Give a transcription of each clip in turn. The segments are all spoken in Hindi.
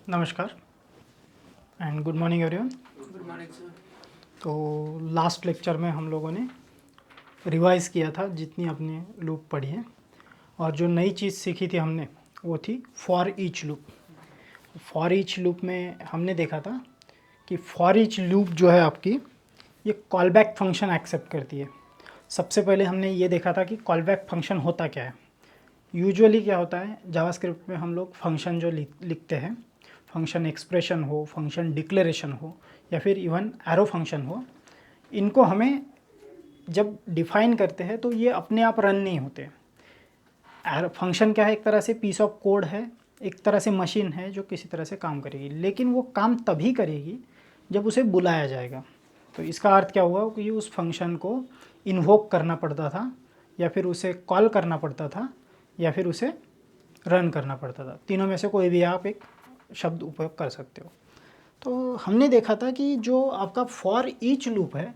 नमस्कार and good morning everyone. Good morning sir. तो लास्ट लेक्चर में हम लोगों ने रिवाइज़ किया था जितनी अपने लूप पढ़ी है, और जो नई चीज़ सीखी थी हमने वो थी for each loop. For each loop में हमने देखा था कि फॉर ईच लूप जो है आपकी ये कॉल बैक फंक्शन एक्सेप्ट करती है। सबसे पहले हमने ये देखा था कि कॉल बैक फंक्शन होता क्या है। यूजुअली क्या होता है, जावास्क्रिप्ट में हम लोग फंक्शन जो लिखते हैं, फंक्शन एक्सप्रेशन हो, फंक्शन डिक्लेरेशन हो, या फिर इवन एरो फंक्शन हो, इनको हमें जब डिफाइन करते हैं तो ये अपने आप रन नहीं होते। फंक्शन क्या है, एक तरह से पीस ऑफ कोड है, एक तरह से मशीन है जो किसी तरह से काम करेगी, लेकिन वो काम तभी करेगी जब उसे बुलाया जाएगा। तो इसका अर्थ क्या हुआ कि उस फंक्शन को इन्वोक करना पड़ता था, या फिर उसे कॉल करना पड़ता था, या फिर उसे रन करना पड़ता था। तीनों में से कोई भी आप एक शब्द उपयोग कर सकते हो। तो हमने देखा था कि जो आपका फॉर ईच लूप है,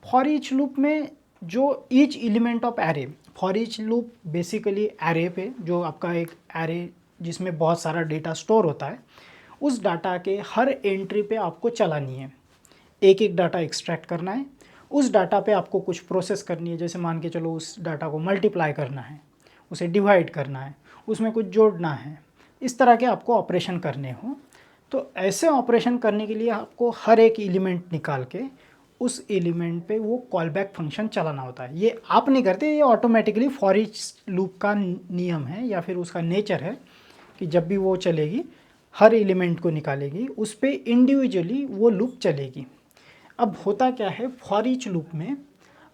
फॉर ईच लूप में जो each element of array, for each loop basically array पे, जो आपका एक एरे जिसमें बहुत सारा डेटा स्टोर होता है, उस डाटा के हर एंट्री पे आपको चलानी है। एक एक डाटा एक्सट्रैक्ट करना है, उस डाटा पे आपको कुछ प्रोसेस करनी है। जैसे मान के चलो उस डाटा को मल्टीप्लाई करना है, उसे डिवाइड करना है, उसमें कुछ जोड़ना है, इस तरह के आपको ऑपरेशन करने हो। तो ऐसे ऑपरेशन करने के लिए आपको हर एक एलिमेंट निकाल के उस एलिमेंट पे वो कॉल बैक फंक्शन चलाना होता है। ये आप नहीं करते, ये ऑटोमेटिकली फॉर ईच लूप का नियम है, या फिर उसका नेचर है कि जब भी वो चलेगी हर एलिमेंट को निकालेगी, उस पर इंडिविजुअली वो लूप चलेगी। अब होता क्या है, फॉर ईच लूप में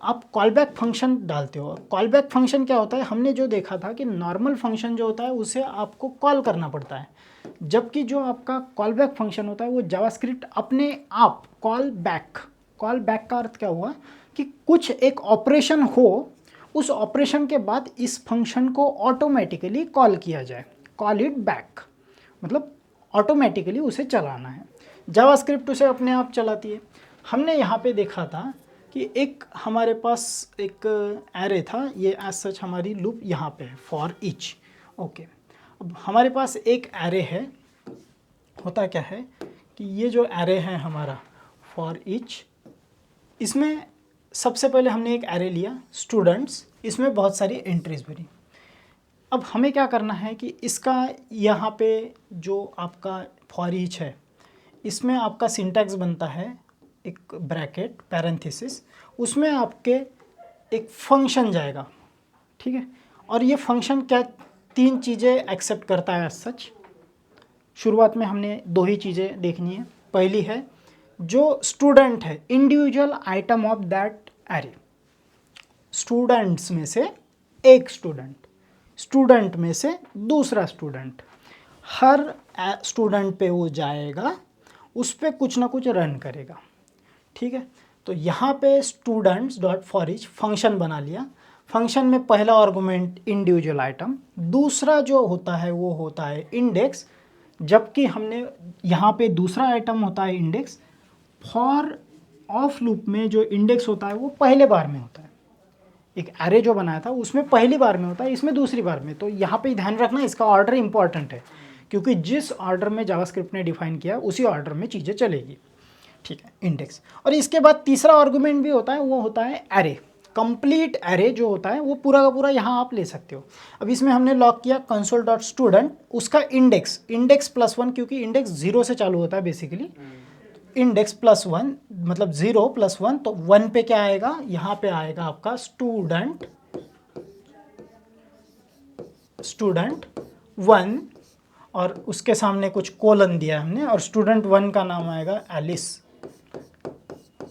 आप कॉल बैक फंक्शन डालते हो। कॉल बैक फंक्शन क्या होता है, हमने जो देखा था कि नॉर्मल फंक्शन जो होता है उसे आपको कॉल करना पड़ता है, जबकि जो आपका कॉल बैक फंक्शन होता है वो जावास्क्रिप्ट अपने आप कॉल बैक का अर्थ क्या हुआ कि कुछ एक ऑपरेशन हो, उस ऑपरेशन के बाद इस फंक्शन को ऑटोमेटिकली कॉल किया जाए। कॉल इट बैक मतलब ऑटोमेटिकली उसे चलाना है। जावास्क्रिप्ट उसे अपने आप चलाती है। हमने यहाँ पे देखा था कि एक हमारे पास एक एरे था, ये एज सच हमारी लूप यहाँ पे है फॉर ईच। ओके, अब हमारे पास एक एरे है। होता क्या है कि ये जो एरे है हमारा फॉर ईच, इसमें सबसे पहले हमने एक एरे लिया स्टूडेंट्स, इसमें बहुत सारी एंट्रीज भरी। अब हमें क्या करना है कि इसका यहाँ पे जो आपका फॉर ईच है, इसमें आपका सिंटैक्स बनता है एक ब्रैकेट पैरेंथेसिस, उसमें आपके एक फंक्शन जाएगा, ठीक है। और ये फंक्शन क्या तीन चीज़ें एक्सेप्ट करता है सच। शुरुआत में हमने दो ही चीज़ें देखनी है। पहली है जो स्टूडेंट है, individual item of that array, students में से एक स्टूडेंट, स्टूडेंट में से दूसरा स्टूडेंट, हर स्टूडेंट पे वो जाएगा, उस पर कुछ ना कुछ रन करेगा, ठीक है। तो यहाँ पे students dot for each function बना लिया। फंक्शन में पहला आर्गुमेंट इंडिविजुअल आइटम, दूसरा जो होता है वो होता है इंडेक्स, जबकि हमने यहाँ पे दूसरा आइटम होता है इंडेक्स। फॉर ऑफ लूप में जो इंडेक्स होता है वो पहले बार में होता है। एक एरे जो बनाया था उसमें पहली बार में होता है, इसमें दूसरी बार में। तो यहाँ पे ध्यान रखना, इसका ऑर्डर इंपॉर्टेंट है, क्योंकि जिस ऑर्डर में जावास्क्रिप्ट ने डिफाइन किया उसी ऑर्डर में चीज़ें चलेगी, ठीक है, इंडेक्स। और इसके बाद तीसरा आर्गुमेंट भी होता है, वो होता है एरे। कंप्लीट एरे जो होता है वो पूरा का पूरा यहाँ आप ले सकते हो। अब इसमें हमने लॉक किया कंसोल डॉट स्टूडेंट, उसका इंडेक्स +1, क्योंकि इंडेक्स 0 से चालू होता है बेसिकली। इंडेक्स +1 मतलब 0 + 1, तो 1 पे क्या आएगा, यहाँ पे आएगा आपका स्टूडेंट 1, और उसके सामने कुछ कोलन दिया हमने, और स्टूडेंट 1 का नाम आएगा एलिस।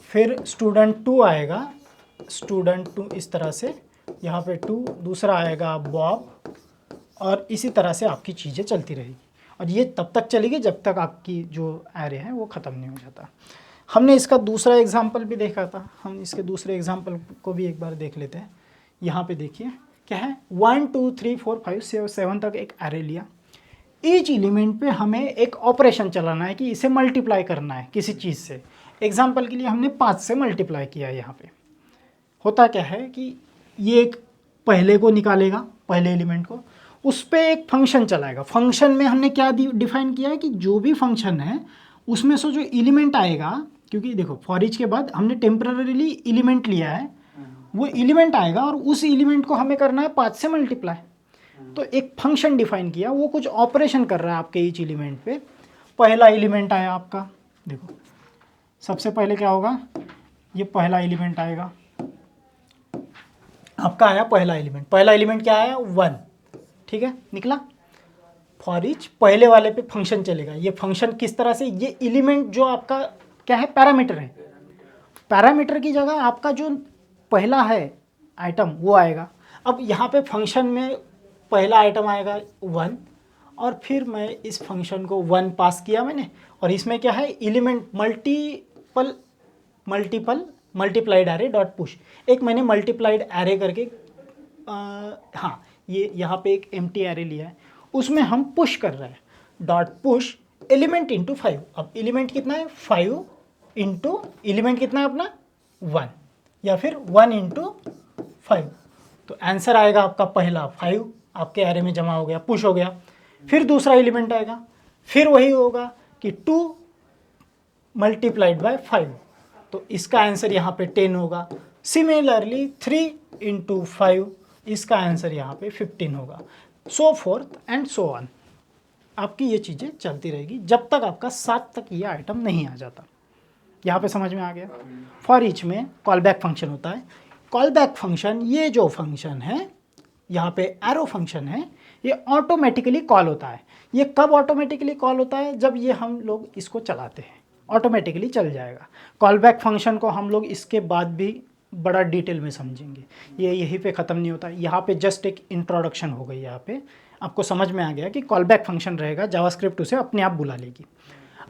फिर स्टूडेंट 2 आएगा, स्टूडेंट 2 इस तरह से, यहाँ पे 2, दूसरा आएगा बॉब, और इसी तरह से आपकी चीज़ें चलती रहेगी। और ये तब तक चलेगी जब तक आपकी जो एरे है वो ख़त्म नहीं हो जाता। हमने इसका दूसरा एग्जाम्पल भी देखा था, हम इसके दूसरे एग्जाम्पल को भी एक बार देख लेते हैं। यहाँ पे देखिए क्या है, 1 2 3 4 5 6 7 तक एक एरे लिया। ईच एलिमेंट पे हमें एक ऑपरेशन चलाना है कि इसे मल्टीप्लाई करना है किसी चीज़ से। एग्जाम्पल के लिए हमने 5 से मल्टीप्लाई किया है। यहाँ पे होता क्या है कि ये एक पहले को निकालेगा, पहले एलिमेंट को, उस पर एक फंक्शन चलाएगा। फंक्शन में हमने क्या डिफाइन किया है कि जो भी फंक्शन है उसमें से जो एलिमेंट आएगा, क्योंकि देखो फॉर ईच के बाद हमने टेम्पररीली एलिमेंट लिया है, वो एलिमेंट आएगा और उस एलिमेंट को हमें करना है 5 से मल्टीप्लाई। तो एक फंक्शन डिफाइन किया, वो कुछ ऑपरेशन कर रहा है आपके ईच एलिमेंट पे। पहला एलिमेंट आया आपका, देखो सबसे पहले क्या होगा, ये पहला एलिमेंट आएगा आपका, आया पहला एलिमेंट। पहला एलिमेंट क्या आया 1, ठीक है निकला। फॉर ईच पहले वाले पे फंक्शन चलेगा। ये फंक्शन किस तरह से, ये एलिमेंट जो आपका क्या है पैरामीटर है, पैरामीटर की जगह आपका जो पहला है आइटम वो आएगा। अब यहाँ पे फंक्शन में पहला आइटम आएगा 1 और फिर मैं इस फंक्शन को 1 पास किया मैंने, और इसमें क्या है element multiplied array dot push. एक मैंने मल्टीप्लाइड एरे करके हाँ ये यहाँ पे एक एम्प्टी एरे लिया है, उसमें हम पुश कर रहे हैं डॉट पुश एलिमेंट इंटू 5। अब एलिमेंट कितना है 5 इंटू एलिमेंट कितना है अपना 1, या फिर 1 इंटू 5। तो आंसर आएगा आपका पहला 5 आपके एरे में जमा हो गया, पुश हो गया। फिर दूसरा एलिमेंट आएगा, फिर वही होगा कि 2 मल्टीप्लाइड बाय 5, तो इसका आंसर यहाँ पे 10 होगा। सिमिलरली 3 इंटू 5, इसका आंसर यहाँ पे 15 होगा। सो फोर्थ एंड सो ऑन। आपकी ये चीज़ें चलती रहेगी जब तक आपका 7 तक ये आइटम नहीं आ जाता। यहाँ पे समझ में आ गया। फॉर ईच में कॉल बैक फंक्शन होता है। कॉल बैक फंक्शन, ये जो फंक्शन है यहाँ पे एरो फंक्शन है, ये ऑटोमेटिकली कॉल होता है। ये कब ऑटोमेटिकली कॉल होता है, जब ये हम लोग इसको चलाते हैं ऑटोमेटिकली चल जाएगा। कॉल बैक फंक्शन को हम लोग इसके बाद भी बड़ा डिटेल में समझेंगे, ये यहीं पे ख़त्म नहीं होता। यहाँ पे जस्ट एक इंट्रोडक्शन हो गई, यहाँ पे आपको समझ में आ गया कि कॉल बैक फंक्शन रहेगा, जावास्क्रिप्ट उसे अपने आप बुला लेगी।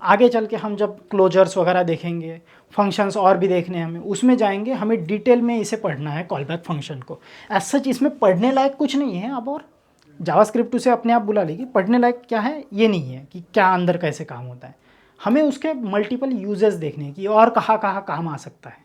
आगे चल के हम जब क्लोजर्स वगैरह देखेंगे, फंक्शंस और भी देखने हमें, उसमें जाएंगे, हमें डिटेल में इसे पढ़ना है कॉल बैक फंक्शन को। एज सच इसमें पढ़ने लायक कुछ नहीं है अब, और जावास्क्रिप्ट उसे अपने आप बुला लेगी। पढ़ने लायक क्या है ये नहीं है कि क्या अंदर कैसे काम होता है, हमें उसके मल्टीपल यूजेस देखने की और कहाँ कहाँ काम आ सकता है।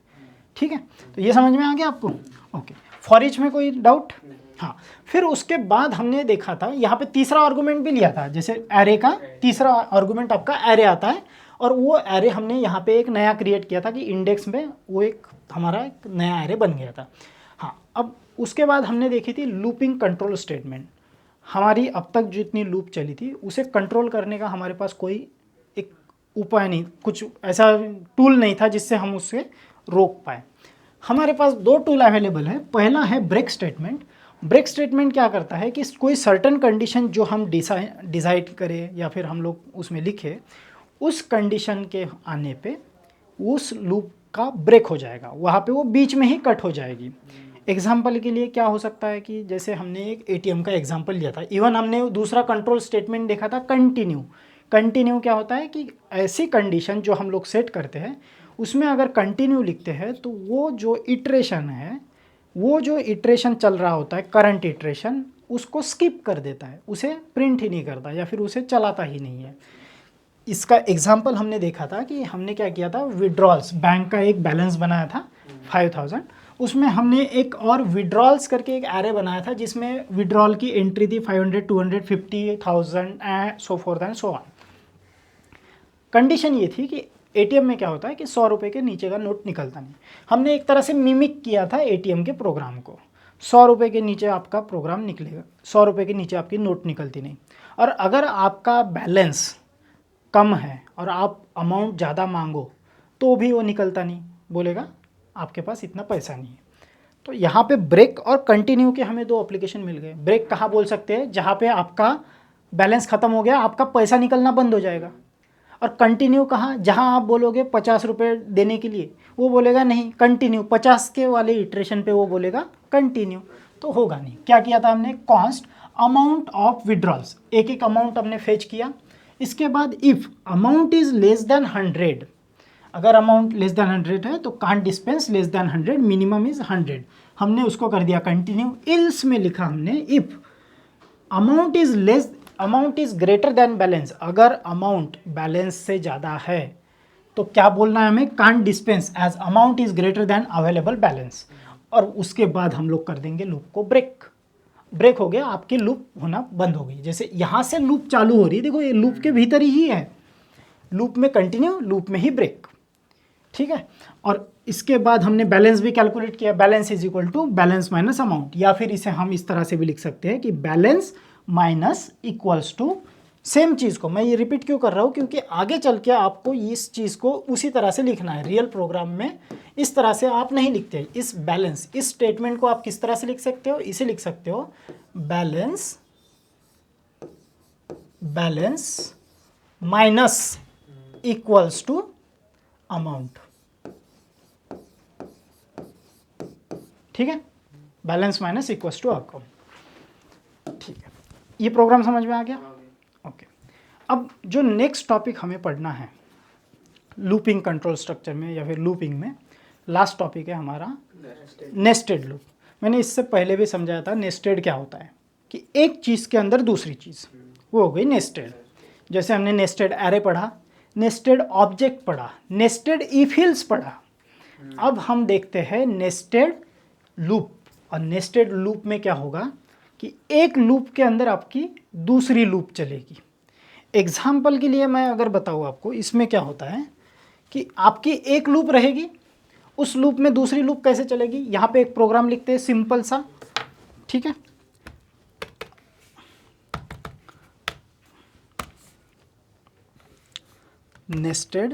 ठीक है, तो ये समझ में आ गया आपको। ओके, फॉर ईच में कोई डाउट? हाँ, फिर उसके बाद हमने देखा था यहाँ पे तीसरा आर्गूमेंट भी लिया था। जैसे एरे का तीसरा आर्गूमेंट आपका एरे आता है, और वो एरे हमने यहाँ पे एक नया क्रिएट किया था कि इंडेक्स में वो एक हमारा एक नया एरे बन गया था। हाँ, अब उसके बाद हमने देखी थी लूपिंग कंट्रोल स्टेटमेंट। हमारी अब तक जितनी लूप चली थी उसे कंट्रोल करने का हमारे पास कोई एक उपाय नहीं, कुछ ऐसा टूल नहीं था जिससे हम उससे रोक पाए। हमारे पास 2 टूल अवेलेबल है। पहला है ब्रेक स्टेटमेंट। ब्रेक स्टेटमेंट क्या करता है कि कोई सर्टन कंडीशन जो हम डिसाइड करें या फिर हम लोग उसमें लिखे, उस कंडीशन के आने पे उस लूप का ब्रेक हो जाएगा, वहाँ पे वो बीच में ही कट हो जाएगी। एग्जाम्पल के लिए क्या हो सकता है कि जैसे हमने एक ATM का एग्जाम्पल लिया था, इवन हमने दूसरा कंट्रोल स्टेटमेंट देखा था कंटिन्यू। कंटिन्यू क्या होता है कि ऐसी कंडीशन जो हम लोग सेट करते हैं उसमें अगर कंटिन्यू लिखते हैं तो वो जो इटरेशन है, वो जो इटरेशन चल रहा होता है करंट इटरेशन, उसको स्किप कर देता है, उसे प्रिंट ही नहीं करता या फिर उसे चलाता ही नहीं है। इसका एग्जाम्पल हमने देखा था कि हमने क्या किया था, विड्रॉल्स, बैंक का एक बैलेंस बनाया था 5000, उसमें हमने एक और विड्रॉल्स करके एक एरे बनाया था जिसमें विड्रॉल की एंट्री थी 500, 200, 50,000 and so fourth and so on. Condition ये थी कि ATM में क्या होता है कि 100 रुपये के नीचे का नोट निकलता नहीं। हमने एक तरह से मिमिक किया था ATM के प्रोग्राम को। 100 रुपये के नीचे आपका प्रोग्राम निकलेगा, 100 रुपये के नीचे आपकी नोट निकलती नहीं। और अगर आपका बैलेंस कम है और आप अमाउंट ज़्यादा मांगो तो भी वो निकलता नहीं, बोलेगा आपके पास इतना पैसा नहीं है। तो यहाँ पे ब्रेक और कंटिन्यू के हमें 2 एप्लीकेशन मिल गए। ब्रेक कहाँ बोल सकते हैं, जहाँ पे आपका बैलेंस ख़त्म हो गया, आपका पैसा निकलना बंद हो जाएगा। और कंटिन्यू कहाँ, जहाँ आप बोलोगे 50 रुपये देने के लिए, वो बोलेगा नहीं कंटिन्यू, 50 के वाले इटरेशन पे वो बोलेगा कंटिन्यू, तो होगा नहीं। क्या किया था हमने, कॉन्स्ट अमाउंट ऑफ विड्रॉल्स, एक एक अमाउंट हमने फेच किया। इसके बाद if amount is less than 100, अगर अमाउंट लेस देन 100 है तो can't dispense less than 100, minimum is 100, हमने उसको कर दिया कंटिन्यू। इल्स में लिखा हमने if amount is greater than balance, अगर अमाउंट बैलेंस से ज़्यादा है तो क्या बोलना है हमें, can't dispense as amount is greater than available balance. और उसके बाद हम लोग कर देंगे लूप को ब्रेक। ब्रेक हो गया, आपकी लूप होना बंद हो गई। जैसे यहाँ से लूप चालू हो रही है, देखो ये लूप के भीतर ही है, लूप में कंटिन्यू, लूप में ही ब्रेक, ठीक है। और इसके बाद हमने बैलेंस भी कैलकुलेट किया, balance is equal to balance minus amount, या फिर इसे हम इस तरह से भी लिख सकते हैं कि balance minus equals to, same चीज़ को मैं ये रिपीट क्यों कर रहा हूँ, क्योंकि आगे चल के आपको इस चीज़ को उसी तरह से लिखना है। रियल प्रोग्राम में इस तरह से आप नहीं लिखते। इस बैलेंस, इस स्टेटमेंट को आप किस तरह से लिख सकते हो, इसे लिख सकते हो balance, balance minus equals to amount, ठीक है, balance minus equals to account, ठीक है। ये प्रोग्राम समझ में आ गया? ओके। अब जो नेक्स्ट टॉपिक हमें पढ़ना है लूपिंग कंट्रोल स्ट्रक्चर में या फिर लूपिंग में, लास्ट टॉपिक है हमारा नेस्टेड लूप। मैंने इससे पहले भी समझाया था नेस्टेड क्या होता है, कि एक चीज़ के अंदर दूसरी चीज़, वो हो गई नेस्टेड। जैसे हमने नेस्टेड एरे पढ़ा, नेस्टेड ऑब्जेक्ट पढ़ा, नेस्टेड इफ हिल्स पढ़ा। अब हम देखते हैं नेस्टेड लूप। और नेस्टेड लूप में क्या होगा कि एक लूप के अंदर आपकी दूसरी लूप चलेगी। एग्जाम्पल के लिए मैं अगर बताऊँ आपको, इसमें क्या होता है कि आपकी एक लूप रहेगी, उस लूप में दूसरी लूप कैसे चलेगी। यहाँ पे एक प्रोग्राम लिखते हैं सिंपल सा, ठीक है। नेस्टेड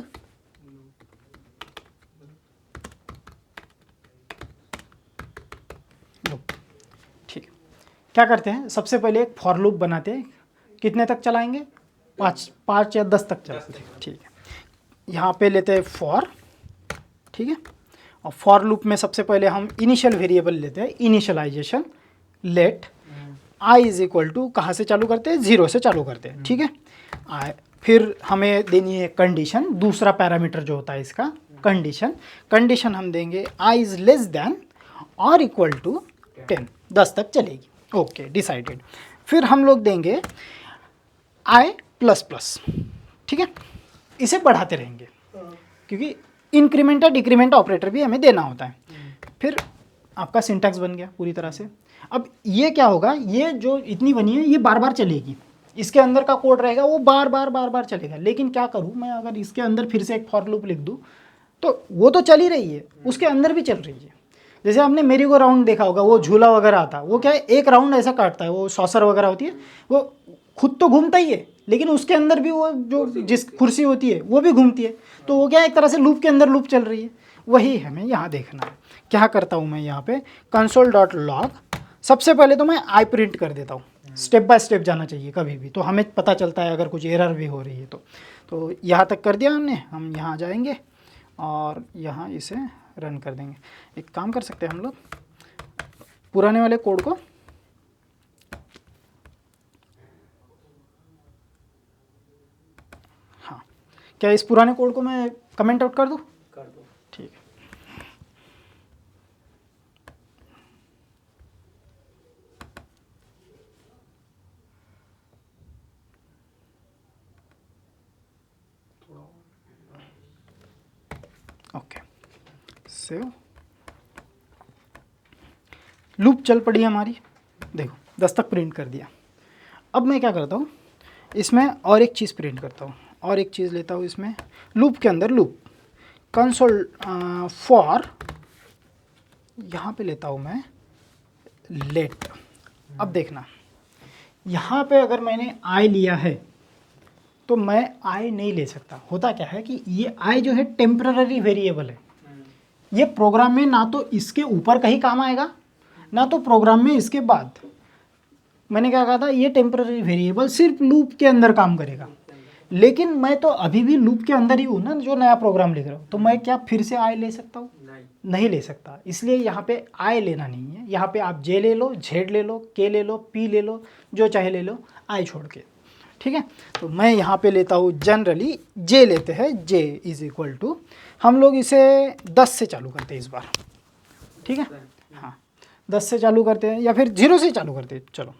लूप, ठीक है। क्या करते हैं, सबसे पहले एक फॉर लूप बनाते हैं। कितने तक चलाएंगे? 5 या 10 तक चलाते हैं, ठीक है। यहाँ पे लेते हैं फॉर, ठीक है। और फॉर लूप में सबसे पहले हम इनिशियल वेरिएबल लेते हैं, initialization let i is equal to, कहाँ से चालू करते हैं? 0 से चालू करते हैं, ठीक है। आई, फिर हमें देनी है कंडीशन, दूसरा पैरामीटर जो होता है इसका कंडीशन हम देंगे आई इज लेस देन और इक्वल टू 10, 10 तक चलेगी, ओके डिसाइडेड। फिर हम लोग देंगे आई प्लस प्लस, ठीक है। इसे बढ़ाते रहेंगे क्योंकि इंक्रीमेंट या डिक्रीमेंट ऑपरेटर भी हमें देना होता है। फिर आपका सिंटैक्स बन गया पूरी तरह से। अब ये क्या होगा, ये जो इतनी बनी है ये बार बार चलेगी, इसके अंदर का कोड रहेगा वो बार बार चलेगा। लेकिन क्या करूँ मैं, अगर इसके अंदर फिर से एक फॉर लूप लिख दूँ तो वो तो चल ही रही है, उसके अंदर भी चल रही है। जैसे आपने मेरी को राउंड देखा होगा, वो झूला वगैरह आता है, वो क्या है, एक राउंड ऐसा काटता है, वो सॉसर वगैरह होती है, वो खुद तो घूमता ही है लेकिन उसके अंदर भी वो जो जिस कुर्सी होती है वो भी घूमती है। तो वो क्या है, एक तरह से लूप के अंदर लूप चल रही है। वही हमें यहाँ देखना है। क्या करता हूँ मैं यहाँ पे, console.log, सबसे पहले तो मैं आई प्रिंट कर देता हूँ। स्टेप बाय स्टेप जाना चाहिए कभी भी, तो हमें पता चलता है अगर कुछ एरर भी हो रही है तो यहाँ तक कर दिया हमने। हम यहाँ जाएंगे और यहाँ इसे रन कर देंगे। एक काम कर सकते हैं हम लोग, पुराने वाले कोड को क्या इस पुराने कोड को मैं कमेंट आउट कर दूँ? कर दो, ठीक है। Okay, save. लूप चल पड़ी हमारी, देखो 10 तक प्रिंट कर दिया। अब मैं क्या करता हूँ, इसमें और एक चीज़ प्रिंट करता हूँ, और एक चीज़ लेता हूँ इसमें लूप के अंदर लूप कंसोल फॉर, यहाँ पे लेता हूँ मैं लेट। अब देखना, यहाँ पे अगर मैंने आई लिया है तो मैं आई नहीं ले सकता। होता क्या है कि ये आई जो है टेम्पररी वेरिएबल है, ये प्रोग्राम में ना तो इसके ऊपर कहीं काम आएगा ना तो प्रोग्राम में इसके बाद। मैंने क्या कहा था, ये टेम्पररी वेरिएबल सिर्फ लूप के अंदर काम करेगा। लेकिन मैं तो अभी भी लूप के अंदर ही हूँ ना, जो नया प्रोग्राम लिख रहा हूँ, तो मैं क्या फिर से आई ले सकता हूँ? नहीं ले सकता। इसलिए यहाँ पे आई लेना नहीं है। यहाँ पे आप जे ले लो, जेड ले लो, के ले लो, पी ले लो, जो चाहे ले लो आई छोड़ के, ठीक है। तो मैं यहाँ पे लेता हूँ जनरली जे लेते हैं, जे इज इक्वल टू, हम लोग इसे 10 से चालू करते हैं इस बार, ठीक है। हाँ 10 से चालू करते हैं या फिर 0 से चालू करते हैं, चलो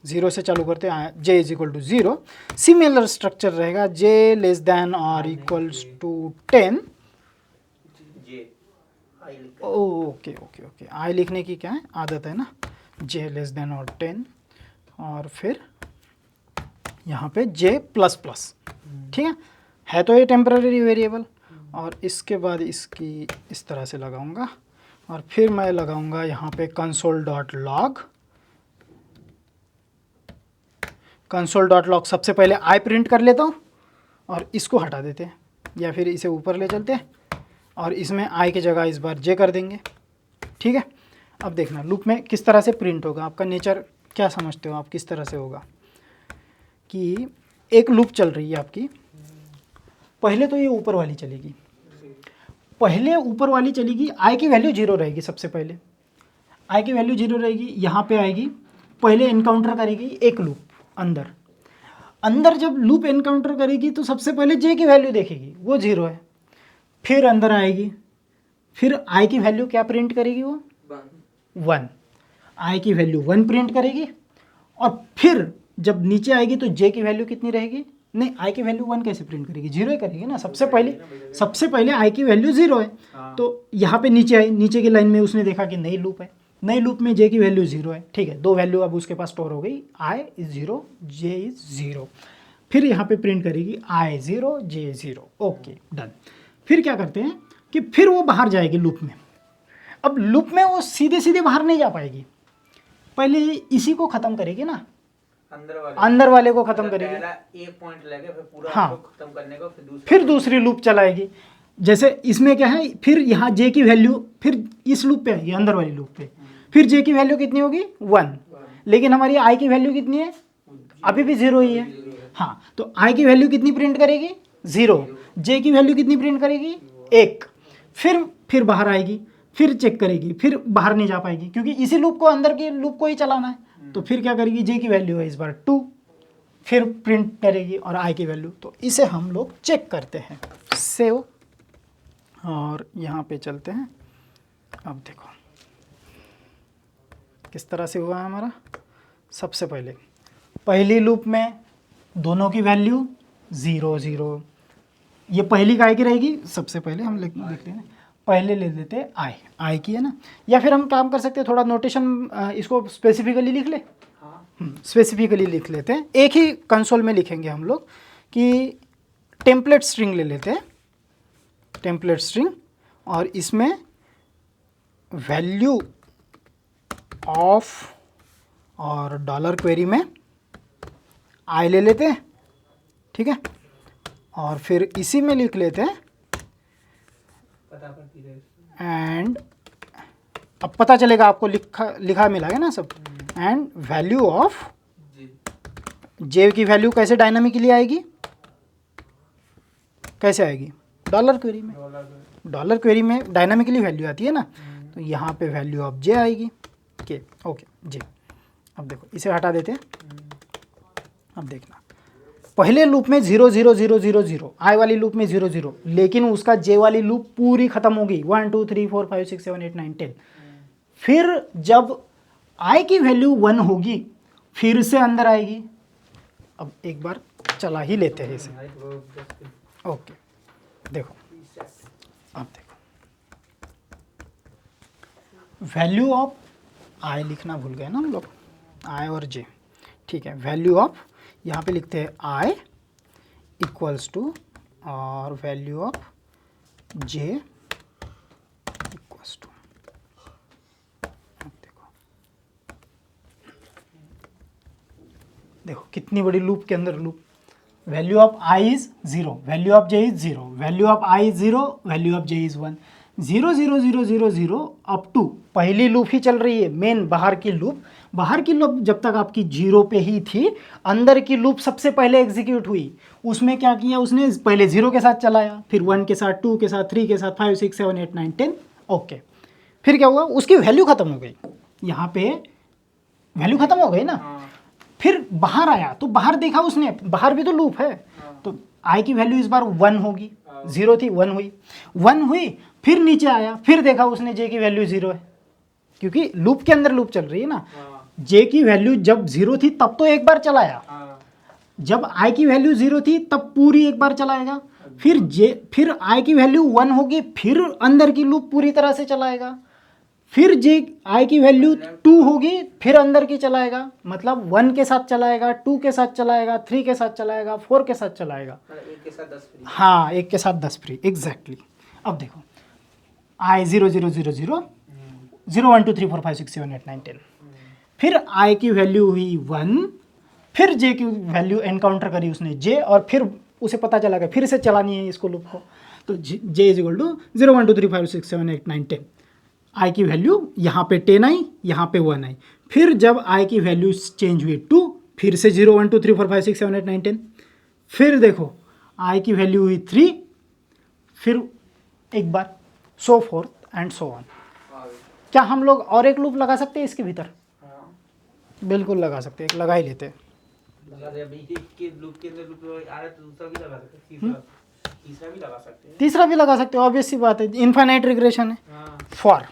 0 से चालू करते हैं। J is equal to 0, similar structure रहेगा, जे लेस देन और equals to 10। Okay okay okay, I लिखने की क्या है आदत है ना, j लेस देन और 10 और फिर यहाँ पे j प्लस प्लस, ठीक है तो ये टेम्पररी वेरिएबल। और इसके बाद इसकी इस तरह से लगाऊंगा और फिर मैं लगाऊंगा यहाँ पे console.log। console.log सबसे पहले i प्रिंट कर लेता हूँ और इसको हटा देते हैं या फिर इसे ऊपर ले चलते हैं और इसमें i की जगह इस बार j कर देंगे, ठीक है। अब देखना लूप में किस तरह से प्रिंट होगा, आपका नेचर क्या समझते हो आप, किस तरह से होगा कि एक लूप चल रही है आपकी, पहले तो ये ऊपर वाली चलेगी, पहले ऊपर वाली चलेगी, i की वैल्यू 0 रहेगी, सबसे पहले i की वैल्यू 0 रहेगी, यहाँ पे आएगी, पहले इनकाउंटर करेगी एक लूप अंदर, अंदर जब लूप इनकाउंटर करेगी तो सबसे पहले j की वैल्यू देखेगी, वो 0 है, फिर अंदर आएगी, फिर i की वैल्यू क्या प्रिंट करेगी, वो 1, i की वैल्यू 1 प्रिंट करेगी और फिर जब नीचे आएगी तो j की वैल्यू कितनी रहेगी, नहीं i की वैल्यू 1 कैसे प्रिंट करेगी, 0 ही करेगी ना, सबसे पहले i की वैल्यू 0 है। तो यहाँ पे नीचे आई, नीचे की लाइन में उसने देखा कि नई लूप है, नई लूप में j की वैल्यू 0 है, ठीक है, दो वैल्यू अब उसके पास स्टोर हो गई, i इज़ 0 j इज़ 0, फिर यहाँ पे प्रिंट करेगी i 0 j 0, ओके डन। फिर क्या करते हैं कि फिर वो बाहर जाएगी लूप में, अब लूप में वो सीधे सीधे बाहर नहीं जा पाएगी, पहले इसी को ख़त्म करेगी ना, अंदर वाले को खत्म करेगी, एक पॉइंट लगे फिर पूरा हाँ, खत्म करने को फिर दूसरी लूप चलाएगी। जैसे इसमें क्या है, फिर यहाँ j की वैल्यू फिर इस लूप पे आएगी, अंदर वाली लूप पे, फिर j की वैल्यू कितनी होगी 1, लेकिन हमारी i की वैल्यू कितनी है, अभी भी 0 ही है, हाँ, तो i की वैल्यू कितनी प्रिंट करेगी 0, j की वैल्यू कितनी प्रिंट करेगी 1, फिर बाहर आएगी, फिर चेक करेगी, फिर बाहर नहीं जा पाएगी क्योंकि इसी लूप को, अंदर की लूप को ही चलाना है, तो फिर क्या करेगी, j की वैल्यू है इस बार 2, फिर प्रिंट करेगी और i की वैल्यू, तो इसे हम लोग चेक करते हैं, सेव, और यहाँ पे चलते हैं। अब देखो किस तरह से हुआ है हमारा, सबसे पहले पहली लूप में दोनों की वैल्यू 0 0, ये पहली काय की रहेगी, सबसे पहले हम लिख लेते हैं, पहले ले लेते हैं आई की है ना, या फिर हम काम कर सकते हैं थोड़ा नोटेशन इसको स्पेसिफिकली लिख ले, स्पेसिफिकली लिख लेते हैं, एक ही कंसोल में लिखेंगे हम लोग कि टेम्पलेट स्ट्रिंग ले लेते हैं, टेम्पलेट स्ट्रिंग, और इसमें वैल्यू ऑफ और डॉलर क्वेरी में आई ले लेते हैं, ठीक है, और फिर इसी में लिख लेते हैं एंड, अब पता चलेगा आपको लिखा मिला है ना सब, एंड वैल्यू ऑफ जे की वैल्यू कैसे डायनामिकली आएगी, कैसे आएगी, डॉलर क्वेरी में डायनामिकली वैल्यू आती है ना, तो यहाँ पे वैल्यू ऑफ जे आएगी, ओके जे। अब देखो इसे हटा देते हैं, अब देखना पहले लूप में 0 0 0 0 0, आई वाली लूप में 0 0, लेकिन उसका जे वाली लूप पूरी खत्म होगी, 1 2 3 4 5 6 7 8 9 10, फिर जब आई की वैल्यू 1 होगी फिर से अंदर आएगी। अब एक बार चला ही लेते हैं इसे, ओके देखो, अब देखो वैल्यू ऑफ आई लिखना भूल गए ना हम लोग, आई और जे, ठीक है, वैल्यू ऑफ यहाँ पे लिखते हैं आई इक्वल्स टू और value of j equals to, देखो कितनी बड़ी लूप के अंदर loop, value of i is 0, value of j is 0, value of i is 0, value of j is 1, 0 0 0 0 0 up to, पहली लूप ही चल रही है मेन, बाहर की लूप जब तक आपकी 0 पे ही थी, अंदर की लूप सबसे पहले एग्जीक्यूट हुई, उसमें क्या किया उसने, पहले 0 के साथ चलाया, फिर 1 के साथ, 2 के साथ, 3 के साथ, 5 6 7 8 9 10, ओके, फिर क्या हुआ, उसकी वैल्यू खत्म हो गई, यहाँ पे वैल्यू खत्म हो गई ना, फिर बाहर आया तो बाहर देखा उसने, बाहर भी तो लूप है, तो आई की वैल्यू इस बार 1 होगी, 0 थी 1 हुई, फिर नीचे आया, फिर देखा उसने जे की वैल्यू 0 है, क्योंकि लूप के अंदर लूप चल रही है ना, जे की वैल्यू जब 0 थी तब तो एक बार चलाया, जब आई की वैल्यू 0 थी तब पूरी एक बार चलाएगा, फिर आई की वैल्यू 1 होगी, फिर अंदर की लूप पूरी तरह से चलाएगा, फिर जे आई की वैल्यू 2 होगी, फिर अंदर की चलाएगा, मतलब 1 के साथ चलाएगा, 2 के साथ चलाएगा, 3 के साथ चलाएगा, 4 के साथ चलाएगा। मतलब एक के साथ 10 फ्री। हाँ, एक के साथ 10 फ्री, एग्जैक्टली। अब देखो आई 0 0 0 0 0 1 2 3 4 5 6 7 8 9 10, फिर आई की वैल्यू हुई 1, फिर जे की वैल्यू एनकाउंटर करी उसने जे, और फिर उसे पता चला कि फिर से चलानी है इसको लूप को, तो जे इज इक्वल टू 0 1 2 3 5 6 7 8 9 10। आई की वैल्यू यहाँ पे 10 आई, यहाँ पे 1 आई, फिर जब आई की वैल्यू चेंज हुई 2, फिर से 0 1 2 3 4 5 6 7 8 9 10, फिर देखो आई की वैल्यू हुई 3, फिर एक बार, सो फोर्थ एंड सो ऑन। क्या हम लोग और एक लूप लगा सकते हैं इसके भीतर? हाँ बिल्कुल लगा सकते हैं, एक लगा ही लेते हैं। लगा दे। अभी एक के लूप के अंदर लूप आ रहा है तो दूसरा भी लगा सकते हैं, तीसरा भी लगा सकते हैं। तीसरा भी लगा सकते हो, ऑब्वियस सी बात है, इनफाइनाइट रिग्रेशन है। हाँ फॉर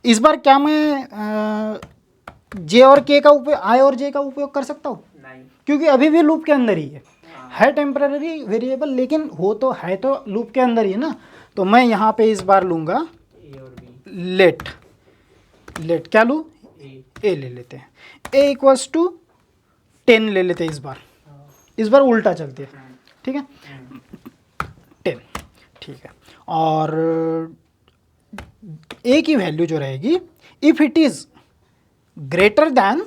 इस बार क्या मैं जे और के का उपयोग, आई और जे का उपयोग कर सकता हूँ? नहीं। क्योंकि अभी भी लूप के अंदर ही हाँ। है टेम्पररी वेरिएबल, लेकिन हो तो है तो लूप के अंदर ही है ना। तो मैं यहाँ पे इस बार लूँगा ए और बी। लेट क्या लूँ? ए ले लेते हैं, ए इक्वल्स टू 10 ले लेते हैं इस बार उल्टा चलते हैं, ठीक है, 10, ठीक है। और ए की वैल्यू जो रहेगी, if it is greater than,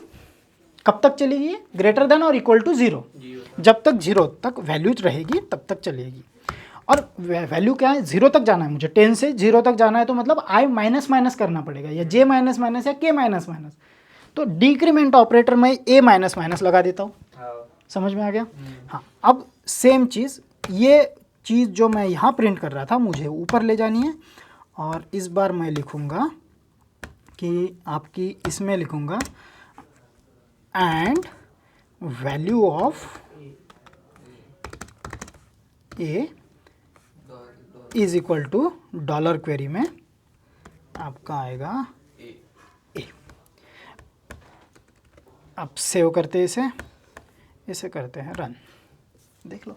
कब तक चलेगी? ग्रेटर देन और इक्वल टू 0, जब तक 0 तक वैल्यू रहेगी तब तक चलेगी। और वैल्यू क्या है? 0 तक जाना है मुझे, 10 से 0 तक जाना है, तो मतलब आई माइनस माइनस करना पड़ेगा, या जे माइनस माइनस या के माइनस माइनस। तो डिक्रीमेंट ऑपरेटर में ए माइनस माइनस लगा देता हूँ, समझ में आ गया? हाँ, अब सेम चीज़, ये चीज़ जो मैं यहाँ प्रिंट कर रहा था मुझे ऊपर ले जानी है, और इस बार मैं लिखूँगा कि आपकी इसमें लिखूँगा and value of a is equal to dollar query में आपका आएगा ए। अब सेव करते हैं इसे करते हैं रन, देख लो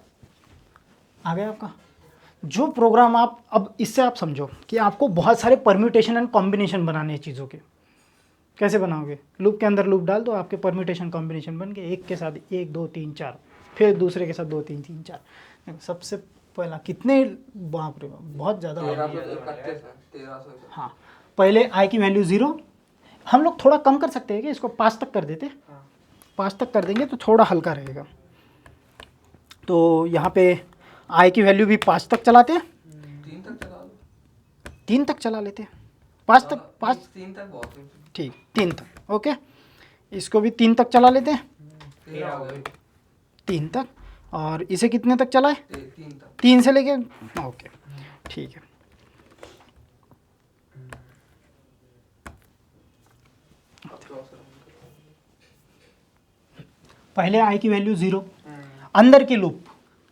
आ गया आपका जो प्रोग्राम। आप अब इससे आप समझो कि आपको बहुत सारे परम्यूटेशन एंड कॉम्बिनेशन बनाने हैं चीज़ों के। कैसे बनाओगे? लूप के अंदर लूप डाल दो, आपके परम्यूटेशन कॉम्बिनेशन बन गए, एक के साथ 1 2 3 4, फिर दूसरे के साथ 2 3 3 4। सबसे पहला कितने, बाप रे बाप, बहुत ज़्यादा। 1300। हाँ, पहले आई की वैल्यू 0, हम लोग थोड़ा कम कर सकते हैं कि इसको 5 तक कर देते, 5 तक कर देंगे तो थोड़ा हल्का रहेगा। तो यहाँ पे आई की वैल्यू भी 5 तक चलाते हैं, 3 तक चला लो, 3 तक चला लेते हैं, 5 तक, 3 तक बहुत है। ठीक, 3 तक, ओके। इसको भी 3 तक चला लेते हैं, 13 हो गए, 3 तक। और इसे कितने तक चलाए? 3 तक। 3 से लेके, ओके, ठीक है। पहले आई की वैल्यू 0, अंदर की loop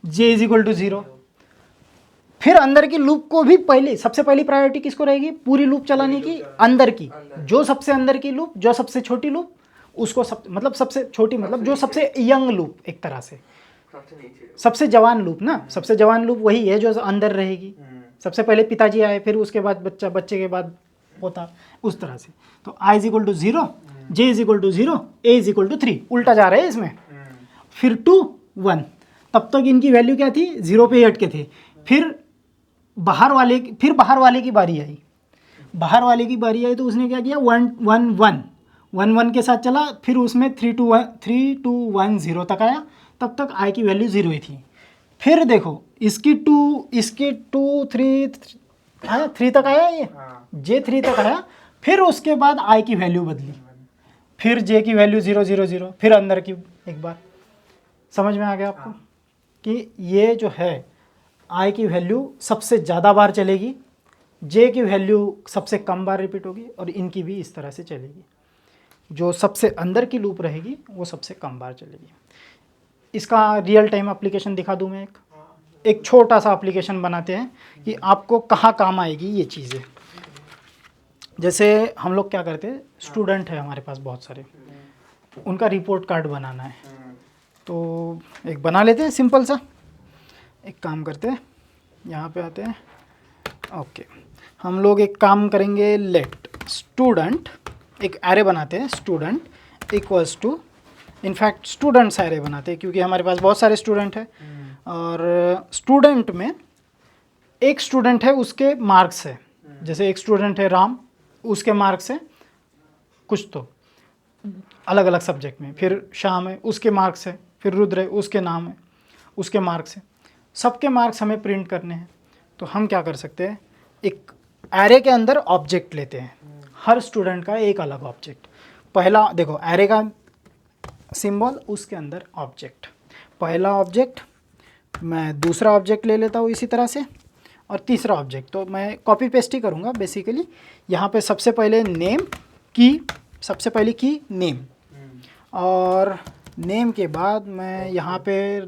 j is equal to 0, फिर अंदर की लूप को भी पहले, सबसे पहली प्रायोरिटी किसको रहेगी? पूरी लूप चलाने की, अंदर की। जो सबसे अंदर की लूप, जो सबसे छोटी लूप, उसको मतलब सबसे छोटी मतलब जो सबसे यंग लूप, एक तरह से सबसे जवान लूप ना, सबसे जवान लूप वही है जो अंदर रहेगी। सबसे पहले पिताजी आए, फिर उसके बाद बच्चा, बच्चे के बाद पोता, उस तरह से। तो I is equal to 0, J is equal to 0, A is equal to 3, उल्टा जा रहे हैं इसमें। फिर 2 1, तब तक इनकी वैल्यू क्या थी? 0 पे ही अटके थे। फिर बाहर वाले की बारी आई, बाहर वाले की बारी आई तो उसने क्या किया? 1 1 1 1 1 के साथ चला, फिर उसमें 3 2 1 0 तक आया, तब तक आई की वैल्यू 0 ही थी। फिर देखो इसकी 2 3 आया, 3 तक आया, ये जे 3 तक आया। फिर उसके बाद आई की वैल्यू बदली, फिर जे की वैल्यू 0 0 0, फिर अंदर की एक बार। समझ में आ गया आपको कि ये जो है आई की वैल्यू सबसे ज़्यादा बार चलेगी, जे की वैल्यू सबसे कम बार रिपीट होगी, और इनकी भी इस तरह से चलेगी। जो सबसे अंदर की लूप रहेगी वो सबसे कम बार चलेगी। इसका रियल टाइम एप्लीकेशन दिखा दूँ मैं? एक छोटा सा एप्लीकेशन बनाते हैं कि आपको कहाँ काम आएगी ये चीज़ें। जैसे हम लोग क्या करते हैं, स्टूडेंट है हमारे पास बहुत सारे, उनका रिपोर्ट कार्ड बनाना है, तो एक बना लेते हैं सिंपल सा। एक काम करते हैं, यहाँ पे आते हैं, ओके, हम लोग एक काम करेंगे, लेट स्टूडेंट, एक एरे बनाते हैं student equals to, in fact students array बनाते हैं क्योंकि हमारे पास बहुत सारे स्टूडेंट हैं, और स्टूडेंट में एक स्टूडेंट है उसके मार्क्स है, जैसे एक स्टूडेंट है राम, उसके मार्क्स है कुछ तो अलग अलग सब्जेक्ट में, फिर श्याम है उसके मार्क्स है, फिर रुद्र है उसके नाम है, उसके मार्क्स है, सबके मार्क्स हमें प्रिंट करने हैं। तो हम क्या कर सकते हैं, एक एरे के अंदर ऑब्जेक्ट लेते हैं, हर स्टूडेंट का एक अलग ऑब्जेक्ट। पहला देखो एरे का सिंबल, उसके अंदर ऑब्जेक्ट, पहला ऑब्जेक्ट, मैं दूसरा ऑब्जेक्ट ले लेता हूँ इसी तरह से, और तीसरा ऑब्जेक्ट तो मैं कॉपी पेस्ट ही करूँगा बेसिकली। यहाँ पे सबसे पहले नेम की, सबसे पहले की नेम, और नेम के बाद मैं यहाँ पे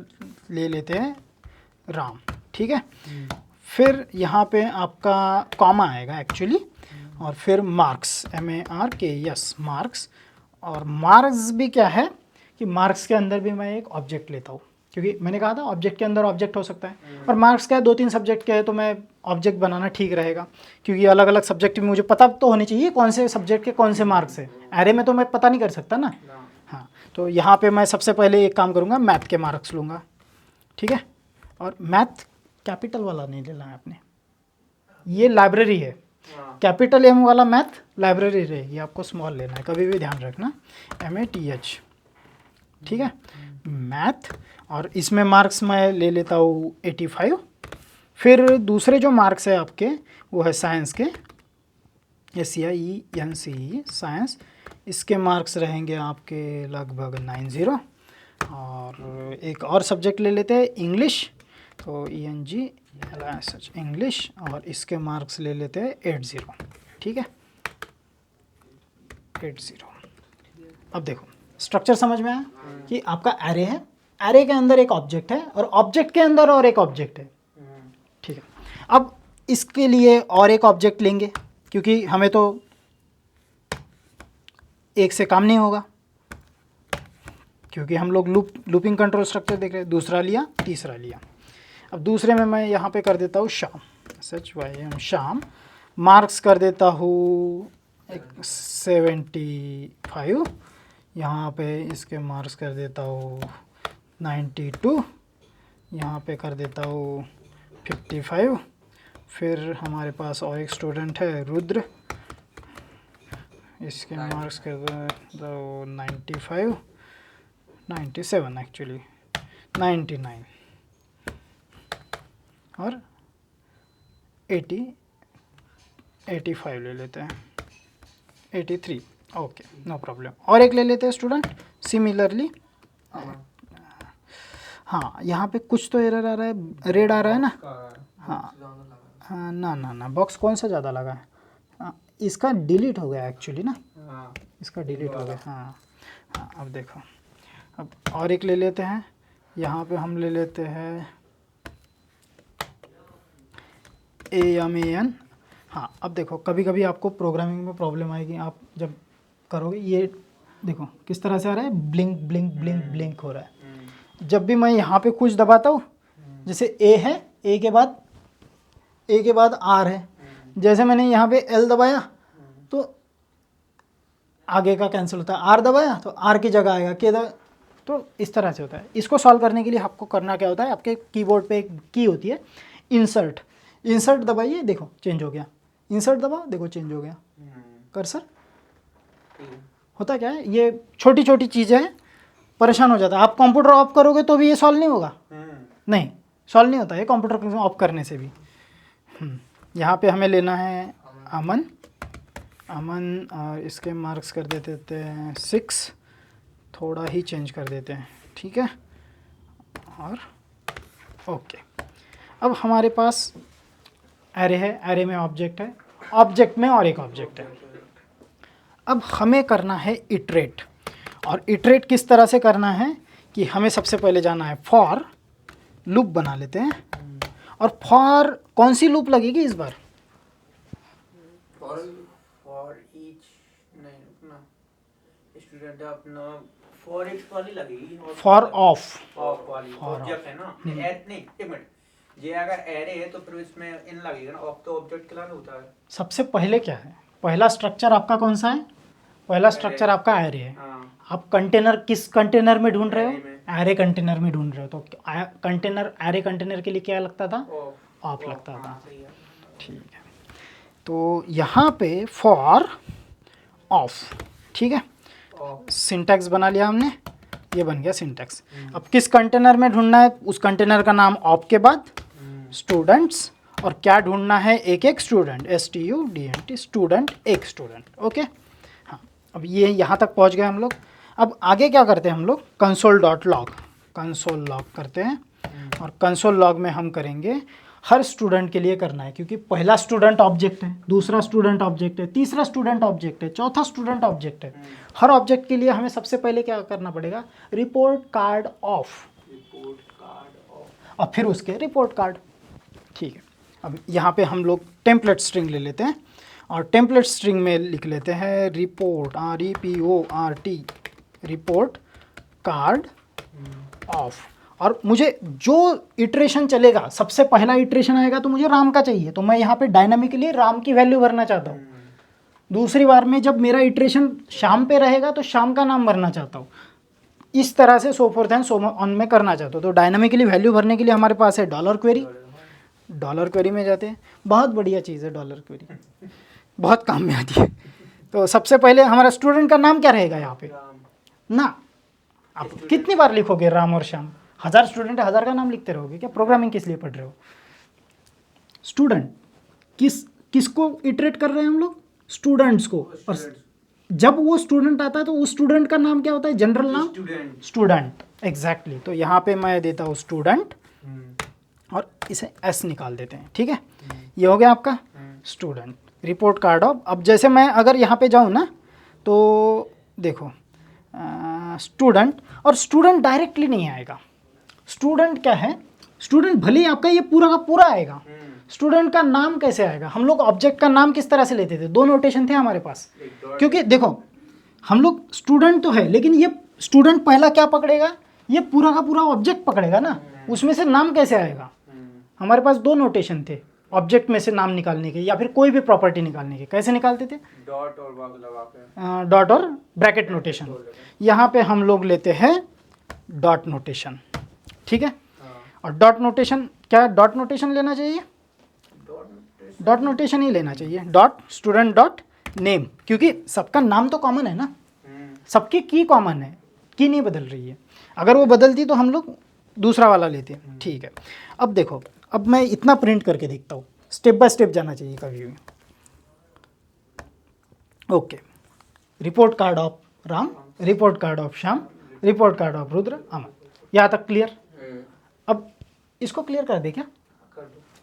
ले लेते हैं राम, ठीक है। फिर यहाँ पे आपका कॉमा आएगा एक्चुअली, और फिर मार्क्स, MARK मार्क्स। और मार्क्स भी क्या है कि मार्क्स के अंदर भी मैं एक ऑब्जेक्ट लेता हूँ, क्योंकि मैंने कहा था ऑब्जेक्ट के अंदर ऑब्जेक्ट हो सकता है, और मार्क्स क्या है 2-3 सब्जेक्ट के है, तो मैं ऑब्जेक्ट बनाना ठीक रहेगा, क्योंकि अलग अलग सब्जेक्ट में मुझे पता तो होनी चाहिए कौन से सब्जेक्ट के कौन से मार्क्स है, एरे में तो मैं पता नहीं कर सकता ना। हाँ, तो यहाँ पे मैं सबसे पहले एक काम करूँगा, मैथ के मार्क्स लूँगा, ठीक है। और मैथ कैपिटल वाला नहीं लेना है आपने, ये लाइब्रेरी है, कैपिटल M वाला मैथ लाइब्रेरी रहेगी, आपको स्मॉल लेना है, कभी भी ध्यान रखना, MATH, ठीक है, मैथ। और इसमें मार्क्स मैं ले लेता हूँ 85। फिर दूसरे जो मार्क्स है आपके वो है साइंस के, SCIENCE साइंस, इसके मार्क्स रहेंगे आपके लगभग 90। और एक और सब्जेक्ट ले लेते हैं इंग्लिश, तो ENG इंग्लिश, और इसके मार्क्स ले लेते हैं 80, ठीक है, 80। अब देखो स्ट्रक्चर समझ में आया कि आपका एरे है, एरे के अंदर एक ऑब्जेक्ट है, और ऑब्जेक्ट के अंदर और एक ऑब्जेक्ट है, ठीक है। अब इसके लिए और एक ऑब्जेक्ट लेंगे, क्योंकि हमें तो एक से काम नहीं होगा, क्योंकि हम लोग लूपिंग कंट्रोल स्ट्रक्चर देख रहे हैं। दूसरा लिया, तीसरा लिया। अब दूसरे में मैं यहाँ पे कर देता हूँ श्याम, SHYM श्याम, मार्क्स कर देता हूँ 75, यहाँ पे इसके मार्क्स कर देता हूँ 92, यहाँ पे कर देता हूँ 55। फिर हमारे पास और एक स्टूडेंट है रुद्र, इसके मार्क्स कर देता हूँ 95, 97 एक्चुअली 99, और 85 ले लेते हैं, 83, ओके नो प्रॉब्लम। और एक ले लेते हैं स्टूडेंट सिमिलरली। हाँ, यहाँ पे कुछ तो एरर आ रहा है, रेड आ रहा है ना। हाँ हाँ, ना बॉक्स कौन सा ज़्यादा लगा है, इसका डिलीट हो गया एक्चुअली ना, इसका डिलीट हो गया। हाँ हाँ, अब देखो, अब और एक ले लेते हैं, यहाँ पे हम ले लेते हैं AMAN। हाँ, अब देखो कभी कभी आपको प्रोग्रामिंग में प्रॉब्लम आएगी, आप जब करोगे, ये देखो किस तरह से आ रहा है, ब्लिंक ब्लिंक ब्लिंक ब्लिंक हो रहा है। जब भी मैं यहाँ पे कुछ दबाता हूँ, जैसे A है, A के बाद R है, जैसे मैंने यहाँ पे L दबाया तो आगे का कैंसिल होता है, R दबाया तो R की जगह आएगा K दबाया, तो इस तरह से होता है। इसको सॉल्व करने के लिए आपको करना क्या होता है, आपके कीबोर्ड पे एक की होती है इंसर्ट, इंसर्ट दबाइए, देखो चेंज हो गया, इंसर्ट दबाओ, देखो चेंज हो गया कर्सर। होता क्या है, ये छोटी छोटी चीज़ें हैं, परेशान हो जाता है। आप कंप्यूटर ऑफ करोगे तो भी ये सॉल्व नहीं होगा, नहीं सॉल्व नहीं होता है कंप्यूटर ऑफ करने से भी। यहाँ पे हमें लेना है अमन, और इसके मार्क्स कर देते हैं 6, थोड़ा ही चेंज कर देते हैं, ठीक है, और ओके। अब हमारे पास एरे है, एरे में ऑब्जेक्ट है, ऑब्जेक्ट में और एक ऑब्जेक्ट है। अब हमें करना है इटरेट, और इटरेट किस तरह से करना है कि हमें सबसे पहले जाना है फॉर, लूप बना लेते हैं। और फॉर कौन सी लूप लगेगी इस बार, फॉर ईच नहीं रुकना, स्टूडेंट अपना फॉर ईच वाली लगेगी, फॉर ऑफ वाली ऑब्जेक्ट है ना, ऐड नहीं, एक मिनट, ये अगर एरे है तो फिर इसमें इन लगेगा ना, ऑफ तो ऑब्जेक्ट के लिए होता है। सबसे पहले क्या है, पहला स्ट्रक्चर आपका कौन सा है? पहला स्ट्रक्चर आपका एरे है। हाँ आप कंटेनर किस कंटेनर में ढूंढ रहे Array हो? में। एरे कंटेनर में ढूंढ रहे हो। तो कंटेनर, एरे कंटेनर के लिए क्या लगता था? ऑफ ओ, लगता था। हाँ, सही है। ठीक है, तो यहाँ पे फॉर ऑफ, ठीक है, सिंटैक्स बना लिया हमने, ये बन गया सिंटैक्स। अब किस कंटेनर में ढूंढना है? उस कंटेनर का नाम ऑफ के बाद स्टूडेंट्स, और क्या ढूंढना है? एक एक स्टूडेंट, STUDENT, स्टूडेंट, एक स्टूडेंट। ओके, हाँ, अब ये यहाँ तक पहुँच गए हम लोग। अब आगे क्या करते हैं हम लोग? console.log, कंसोल लॉग करते हैं, और कंसोल लॉग में हम करेंगे हर स्टूडेंट के लिए करना है, क्योंकि पहला स्टूडेंट ऑब्जेक्ट है, दूसरा स्टूडेंट ऑब्जेक्ट है, तीसरा स्टूडेंट ऑब्जेक्ट है, चौथा स्टूडेंट ऑब्जेक्ट है। हर ऑब्जेक्ट के लिए हमें सबसे पहले क्या करना पड़ेगा? रिपोर्ट कार्ड ऑफ, और फिर उसके रिपोर्ट कार्ड। ठीक है, अब यहाँ पे हम लोग टेम्पलेट स्ट्रिंग ले लेते हैं, और टेम्पलेट स्ट्रिंग में लिख लेते हैं report, REPORT, report card of. और मुझे जो इटरेशन चलेगा, सबसे पहला इटरेशन आएगा तो मुझे राम का चाहिए, तो मैं यहाँ पे डायनामिकली राम की वैल्यू भरना चाहता हूँ। दूसरी बार में जब मेरा इटरेशन शाम पे रहेगा तो शाम का नाम भरना चाहता हूँ। इस तरह से सो फोर्थ एंड सो ऑन में करना चाहता हूँ। तो डायनामिकली वैल्यू भरने के लिए हमारे पास है डॉलर क्वेरी। डॉलर क्वेरी में जाते हैं, बहुत बढ़िया चीज़ है डॉलर क्वेरी, बहुत काम में आती है। तो सबसे पहले हमारा स्टूडेंट का नाम क्या रहेगा यहाँ पे? ना, आप कितनी बार लिखोगे राम और श्याम? 1000 स्टूडेंट है, 1000 का नाम लिखते रहोगे क्या? प्रोग्रामिंग किस लिए पढ़ रहे हो? स्टूडेंट किसको इटरेट कर रहे हैं हम लोग? स्टूडेंट्स को। और जब वो स्टूडेंट आता है तो उस स्टूडेंट का नाम क्या होता है? जनरल नाम स्टूडेंट। एग्जैक्टली, तो यहाँ पे मैं देता हूँ स्टूडेंट, और इसे S निकाल देते हैं। ठीक है, ये हो गया आपका स्टूडेंट, रिपोर्ट कार्ड ऑफ। अब जैसे मैं अगर यहाँ पे जाऊँ ना, तो देखो स्टूडेंट, और स्टूडेंट डायरेक्टली नहीं आएगा। स्टूडेंट क्या है? स्टूडेंट भले ही आपका ये पूरा का पूरा आएगा, स्टूडेंट का नाम कैसे आएगा? हम लोग ऑब्जेक्ट का नाम किस तरह से लेते थे? दो नोटेशन थे हमारे पास, क्योंकि देखो हम लोग स्टूडेंट तो है, लेकिन ये स्टूडेंट पहला क्या पकड़ेगा? ये पूरा का पूरा ऑब्जेक्ट पकड़ेगा ना, उसमें से नाम कैसे आएगा? हमारे पास दो नोटेशन थे ऑब्जेक्ट में से नाम निकालने के, या फिर कोई भी प्रॉपर्टी निकालने के। कैसे निकालते थे? डॉट और ब्रैकेट नोटेशन। यहाँ पे हम लोग लेते हैं डॉट नोटेशन। ठीक है, और डॉट नोटेशन क्या? डॉट नोटेशन लेना चाहिए, डॉट नोटेशन ही लेना चाहिए। डॉट स्टूडेंट डॉट नेम, क्योंकि सबका नाम तो कॉमन है ना, सबकी की कॉमन है, की नहीं बदल रही है। अगर वो बदलती तो हम लोग दूसरा वाला लेते हैं। ठीक है, अब देखो, अब मैं इतना प्रिंट करके देखता हूँ, स्टेप बाय स्टेप जाना चाहिए कभी भी। Okay, report card of Ram, report card of Shyam, report card of Rudra, Aman. यहाँ तक क्लियर? अब इसको क्लियर कर दे क्या?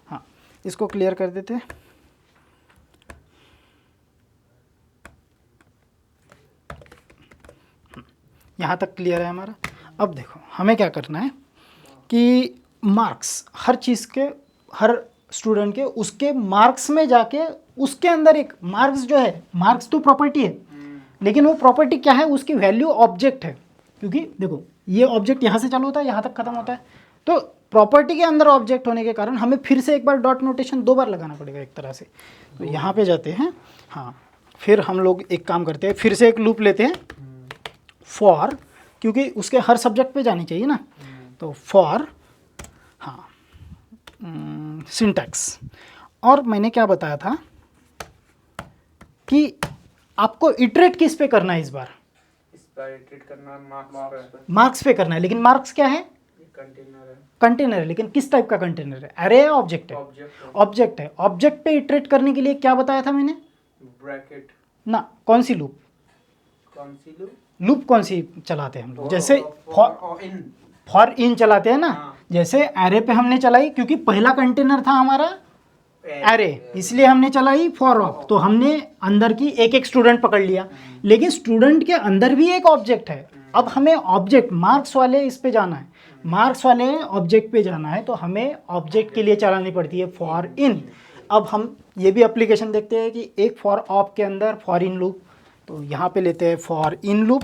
हाँ, इसको क्लियर कर देते हैं। यहाँ तक क्लियर है हमारा। अब देखो हमें क्या करना है कि मार्क्स, हर चीज़ के, हर स्टूडेंट के उसके मार्क्स में जाके उसके अंदर एक मार्क्स जो है, मार्क्स तो प्रॉपर्टी है, लेकिन वो प्रॉपर्टी क्या है? उसकी वैल्यू ऑब्जेक्ट है। क्योंकि देखो ये ऑब्जेक्ट यहाँ से चालू होता है, यहाँ तक खत्म होता है, तो प्रॉपर्टी के अंदर ऑब्जेक्ट होने के कारण हमें फिर से एक बार डॉट नोटेशन 2 बार लगाना पड़ेगा एक तरह से। तो यहाँ पे जाते हैं, हाँ, फिर हम लोग एक काम करते हैं, फिर से एक लूप लेते हैं फॉर, क्योंकि उसके हर सब्जेक्ट पे जानी चाहिए ना, तो फॉर, हाँ, सिंटैक्स। और मैंने क्या बताया था कि आपको इटरेट किस पे करना है इस बार? इटरेट करना मार्क्स पे करना है, लेकिन मार्क्स क्या है? कंटेनर है। कंटेनर है, लेकिन किस टाइप का कंटेनर है? एरे है, ऑब्जेक्ट है? ऑब्जेक्ट है। ऑब्जेक्ट पे इटरेट करने के लिए क्या बताया था मैंने? ब्रैकेट ना, कौन सी लूप? कौन सी लूप? लूप कौन सी चलाते हैं हम लोग? जैसे फॉर इन चलाते हैं ना, जैसे एरे पे हमने चलाई, क्योंकि पहला कंटेनर था हमारा एरे, इसलिए हमने चलाई फॉर ऑफ। तो हमने अंदर की एक एक स्टूडेंट पकड़ लिया, लेकिन स्टूडेंट के अंदर भी एक ऑब्जेक्ट है। अब हमें ऑब्जेक्ट मार्क्स वाले इस पे जाना है, मार्क्स वाले ऑब्जेक्ट पे जाना है, तो हमें ऑब्जेक्ट के लिए चलानी पड़ती है फॉर इन। अब हम ये भी एप्लीकेशन देखते हैं कि एक फॉर ऑफ के अंदर फॉर इन लूप, तो यहाँ पे लेते हैं फॉर इन लूप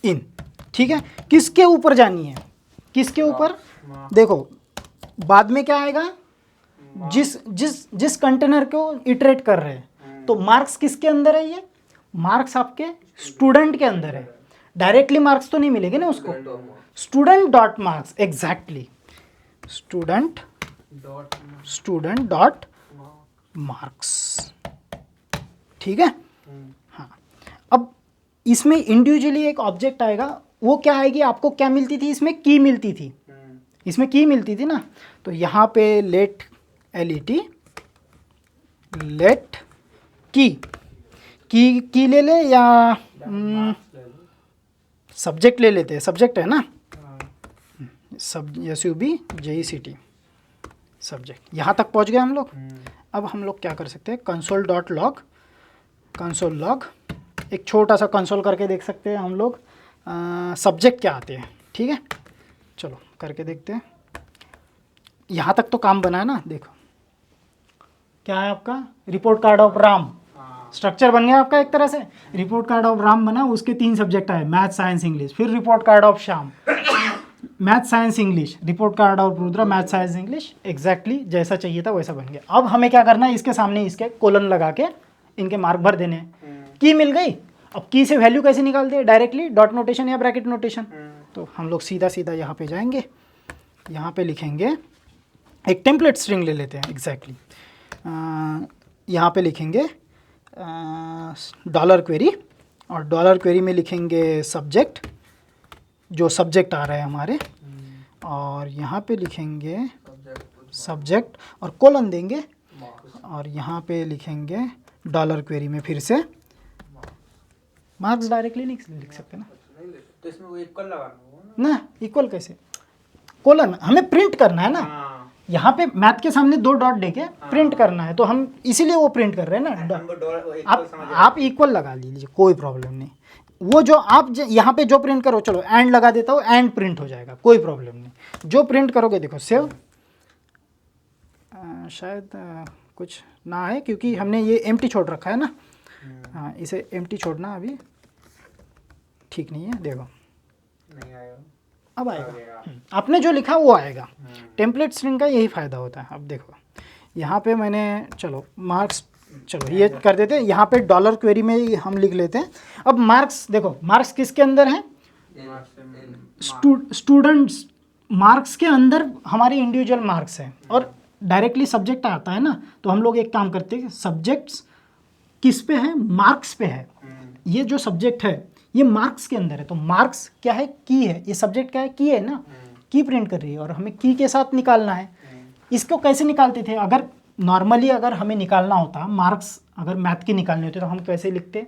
इन। ठीक है, किसके ऊपर जानी है? किसके ऊपर? देखो बाद में क्या आएगा? जिस कंटेनर को इटरेट कर रहे हैं, तो मार्क्स किसके अंदर है? ये मार्क्स आपके स्टूडेंट के अंदर है, डायरेक्टली मार्क्स तो नहीं मिलेंगे ना उसको। Student dot marks, exactly, student dot marks, ठीक है। हाँ, अब इसमें इंडिविजुअली एक ऑब्जेक्ट आएगा, वो क्या आएगी, आपको क्या मिलती थी इसमें? की मिलती थी, इसमें की मिलती थी ना। तो यहाँ पे लेट LET, लेट की ले ले या सब्जेक्ट ले लेते हैं, सब्जेक्ट है ना, सब SUBJECT सब्जेक्ट। यहाँ तक पहुँच गए हम लोग। अब हम लोग क्या कर सकते हैं, कंसोल लॉग, एक छोटा सा कंसोल करके देख सकते हैं हम लोग सब्जेक्ट क्या आते हैं, ठीक है। चलो करके देखते हैं। यहाँ तक तो काम बना है ना, देखो क्या है आपका, report card of Ram, structure बन गया आपका एक तरह से। रिपोर्ट कार्ड ऑफ राम बना, उसके 3 सब्जेक्ट आए, मैथ साइंस इंग्लिश। फिर report card of Shyam, math science English. Report card of Rudra, math science English. Exactly जैसा चाहिए था वैसा बन गया। अब हमें क्या करना है, इसके सामने इसके कोलन लगा के इनके मार्क भर देने हैं। की मिल गई। अब की से वैल्यू कैसे निकालते हैं? डायरेक्टली डॉट नोटेशन या ब्रैकेट नोटेशन। तो हम लोग सीधा यहाँ पे जाएंगे, यहाँ पे लिखेंगे, एक टेम्पलेट स्ट्रिंग ले लेते हैं, एग्जैक्टली यहाँ पे लिखेंगे डॉलर क्वेरी, और डॉलर क्वेरी में लिखेंगे सब्जेक्ट, जो सब्जेक्ट आ रहा है हमारे, और यहाँ पे लिखेंगे सब्जेक्ट और कोलन देंगे, और यहाँ पे लिखेंगे डॉलर क्वेरी में फिर से मार्क्स। डायरेक्टली नहीं लिख सकते ना, तो इसमें वो इक्वल लगाना होगा ना, इक्वल कैसे, कोलन हमें प्रिंट करना है ना। यहाँ पे मैथ के सामने 2 डॉट देके प्रिंट करना है, तो हम इसीलिए वो प्रिंट कर रहे हैं ना। आप इक्वल लगा लीजिए, कोई प्रॉब्लम नहीं। वो जो आप यहाँ पे जो प्रिंट करो, चलो एंड लगा देता हूँ, एंड प्रिंट हो जाएगा, कोई प्रॉब्लम नहीं। जो प्रिंट करोगे, देखो सेव, शायद कुछ ना है क्योंकि हमने ये एम्प्टी छोड़ रखा है ना। हाँ, इसे एम्प्टी छोड़ना अभी ठीक नहीं है। देखो नहीं आएगा, अब आएगा, आपने जो लिखा वो आएगा। टेम्पलेट स्ट्रिंग का यही फ़ायदा होता है। अब देखो यहाँ पे मैंने, चलो मार्क्स, चलो ये कर देते हैं। यहाँ पे डॉलर क्वेरी में हम लिख लेते हैं। अब मार्क्स देखो, मार्क्स किसके अंदर हैं? स्टूडेंट्स मार्क्स के अंदर हमारे इंडिविजुअल मार्क्स हैं, और डायरेक्टली सब्जेक्ट आता है ना। तो हम लोग एक काम करते हैं, सब्जेक्ट्स किस पे है? मार्क्स पे है। ये जो सब्जेक्ट है ये मार्क्स के अंदर है, तो मार्क्स क्या है? की है। ये सब्जेक्ट क्या है? की है ना, की प्रिंट कर रही है, और हमें की के साथ निकालना है। इसको कैसे निकालते थे? अगर नॉर्मली अगर हमें निकालना होता मार्क्स, अगर मैथ की निकालनी होती तो हम कैसे लिखते?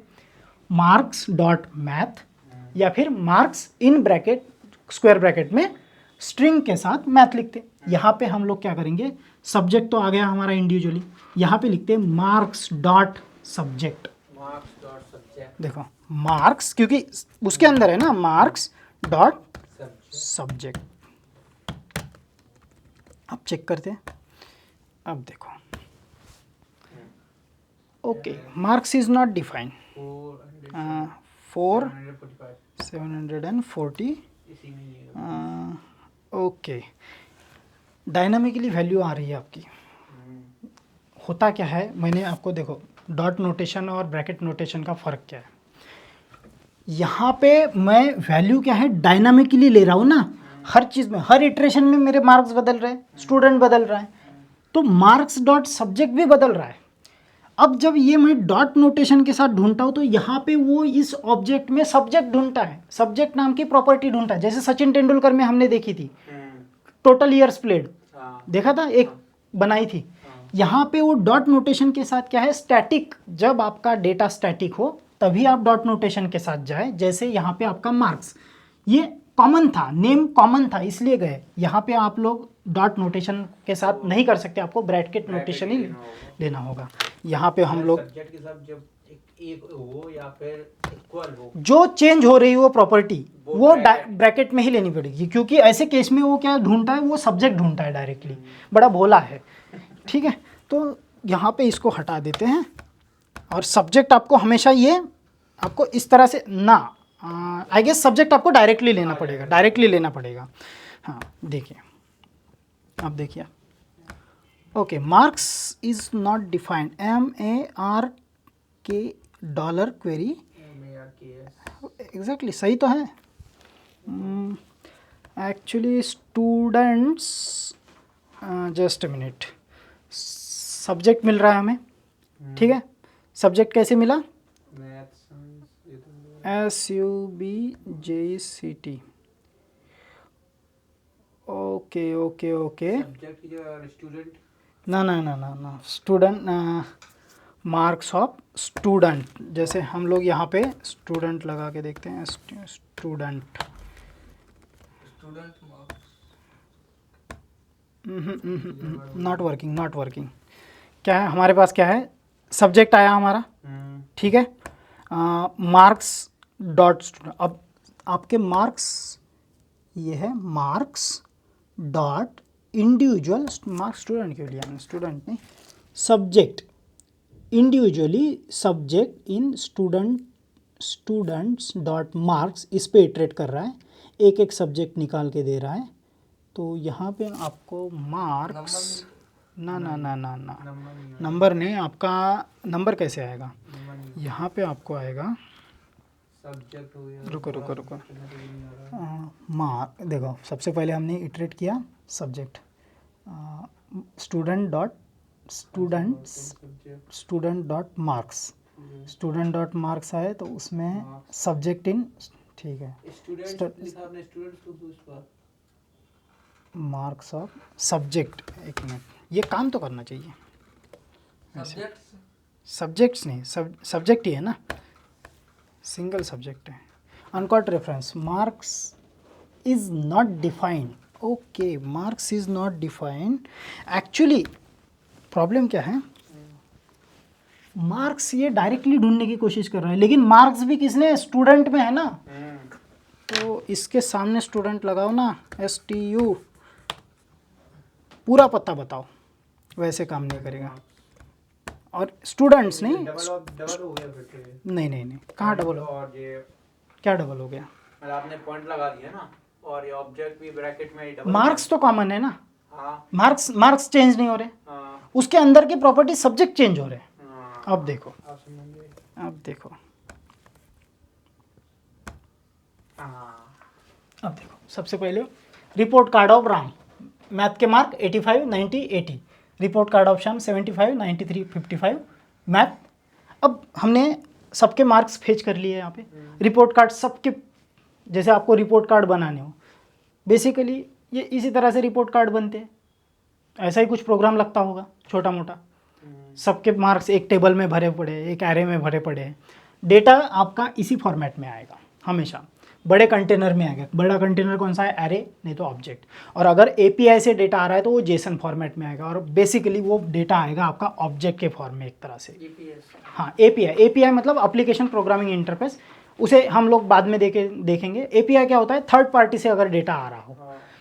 मार्क्स डॉट मैथ, या फिर marks in bracket square bracket में स्ट्रिंग के साथ मैथ लिखते। यहाँ पे हम लोग क्या करेंगे, सब्जेक्ट तो आ गया हमारा इंडिविजुअली, यहाँ पे लिखते हैं मार्क्स डॉट सब्जेक्ट। देखो मार्क्स, क्योंकि उसके अंदर है ना, मार्क्स डॉट सब्जेक्ट। अब चेक करते हैं। अब देखो, okay, marks is not defined, 740। Okay, dynamically value आ रही है आपकी। होता क्या है, मैंने आपको देखो डॉट नोटेशन और ब्रैकेट नोटेशन का फ़र्क क्या है। यहाँ पे मैं वैल्यू क्या है, डायनामिकली ले रहा हूँ ना। हर चीज़ में, हर इटरेशन में मेरे मार्क्स बदल रहे हैं, स्टूडेंट बदल रहा है, तो मार्क्स डॉट सब्जेक्ट भी बदल रहा है। अब जब ये मैं डॉट नोटेशन के साथ ढूंढता हूँ तो यहाँ पे वो इस ऑब्जेक्ट में सब्जेक्ट ढूंढता है, सब्जेक्ट नाम की प्रॉपर्टी ढूंढता है। जैसे सचिन तेंदुलकर में हमने देखी थी, टोटल ईयर्स प्लेड देखा था, एक बनाई थी। यहाँ पे वो डॉट नोटेशन के साथ क्या है, स्टैटिक। जब आपका डेटा स्टैटिक हो तभी आप डॉट नोटेशन के साथ जाए। जैसे यहाँ पे आपका मार्क्स, ये कॉमन था, नेम कॉमन था इसलिए गए। यहाँ पे आप लोग डॉट नोटेशन के साथ नहीं कर सकते, आपको ब्रैकेट नोटेशन ही लेना होगा। यहाँ पे हम लोग सब्जेक्ट के साथ जब एक हो या फिर इक्वल हो, जो चेंज हो रही है वो प्रॉपर्टी, वो ब्रैकेट में ही लेनी पड़ेगी, क्योंकि ऐसे केस में वो क्या ढूंढता है, वो सब्जेक्ट ढूंढता है डायरेक्टली। बड़ा भोला है, ठीक है। तो यहाँ पे इसको हटा देते हैं, और सब्जेक्ट आपको हमेशा ये आपको इस तरह से ना, आई गेस सब्जेक्ट आपको डायरेक्टली लेना पड़ेगा, डायरेक्टली लेना पड़ेगा। हाँ देखिए, अब देखिए, okay, marks is not defined, के डॉलर क्वेरी, MARKS एग्जैक्टली सही तो है actually students, just a minute, subject मिल रहा है हमें, ठीक है। सब्जेक्ट कैसे मिला? Maths SUBJECT, okay okay okay, subject student, ना स्टूडेंट, मार्क्स ऑफ स्टूडेंट, जैसे हम लोग यहाँ पे स्टूडेंट लगा के देखते हैं, student, student marks not working. क्या है हमारे पास, क्या है, सब्जेक्ट आया हमारा, ठीक है, मार्क्स डॉट स्टूडेंट। अब आपके मार्क्स, ये है marks dot individual, marks student के लिए, स्टूडेंट नहीं, subject individually, subject in students dot marks, इस पे इटरेट कर रहा है, एक एक सब्जेक्ट निकाल के दे रहा है। तो यहाँ पे आपको मार्क्स, ना नंबर नहीं, आपका नंबर कैसे आएगा, यहाँ पे आपको आएगा, सब्जेक्ट हो गया, रुको मार्क, देखो सबसे पहले हमने इटरेट किया सब्जेक्ट, स्टूडेंट डॉट मार्क्स आए, तो उसमें सब्जेक्ट इन, ठीक है, स्टूडेंट लिखा आपने, स्टूडेंट्स को उसका मार्क्स ऑफ सब्जेक्ट, एक मिनट, ये काम तो करना चाहिए, सब्जेक्ट्स सब्जेक्ट्स नहीं, सब्जेक्ट ही है ना, सिंगल सब्जेक्ट है। Uncaught reference, marks is not defined, okay, marks is not defined. Actually problem क्या है, मार्क्स ये डायरेक्टली ढूंढने की कोशिश कर रहा है, लेकिन मार्क्स भी किसने, स्टूडेंट में है ना, तो इसके सामने स्टूडेंट लगाओ ना, STU, पूरा पता बताओ, वैसे काम नहीं करेगा। और स्टूडेंट्स नहीं, डबल हो गया फिर तो ये। नहीं, कहाँ डबल हो, और ये क्या डबल हो गया, मतलब आपने पॉइंट लगा दिया ना, और ये ऑब्जेक्ट भी ब्रैकेट में डबल, मार्क्स तो कॉमन है ना, हाँ मार्क्स चेंज नहीं हो रहे, हाँ उसके अंदर की प्रॉपर्टी सब्जेक्ट चेंज हो रहे हैं। हाँ, अब देखो, आप समझिए, अब देखो, हाँ अब देखो, सबसे पहले report card of Ram, math के mark 85, 90, 80, report card of Shyam 75, 93, 55, math. अब हमने सबके मार्क्स फेच कर लिए यहाँ पे, रिपोर्ट कार्ड सबके, जैसे आपको रिपोर्ट कार्ड बनाने हो, बेसिकली ये इसी तरह से रिपोर्ट कार्ड बनते हैं, ऐसा ही कुछ प्रोग्राम लगता होगा छोटा मोटा, सबके मार्क्स एक टेबल में भरे पड़े, एक एरे में भरे पड़े हैं, डेटा आपका इसी फॉर्मेट में आएगा हमेशा, बड़े कंटेनर में आएगा। बड़ा कंटेनर कौन सा है, एरे, नहीं तो ऑब्जेक्ट। और अगर API से डेटा आ रहा है तो वो जेसन फॉर्मेट में आएगा, और बेसिकली वो डेटा आएगा आपका ऑब्जेक्ट के फॉर्म में एक तरह से। हाँ, API मतलब एप्लीकेशन प्रोग्रामिंग इंटरफेस, उसे हम लोग बाद में देखेंगे। API क्या होता है, थर्ड पार्टी से अगर डेटा आ रहा हो,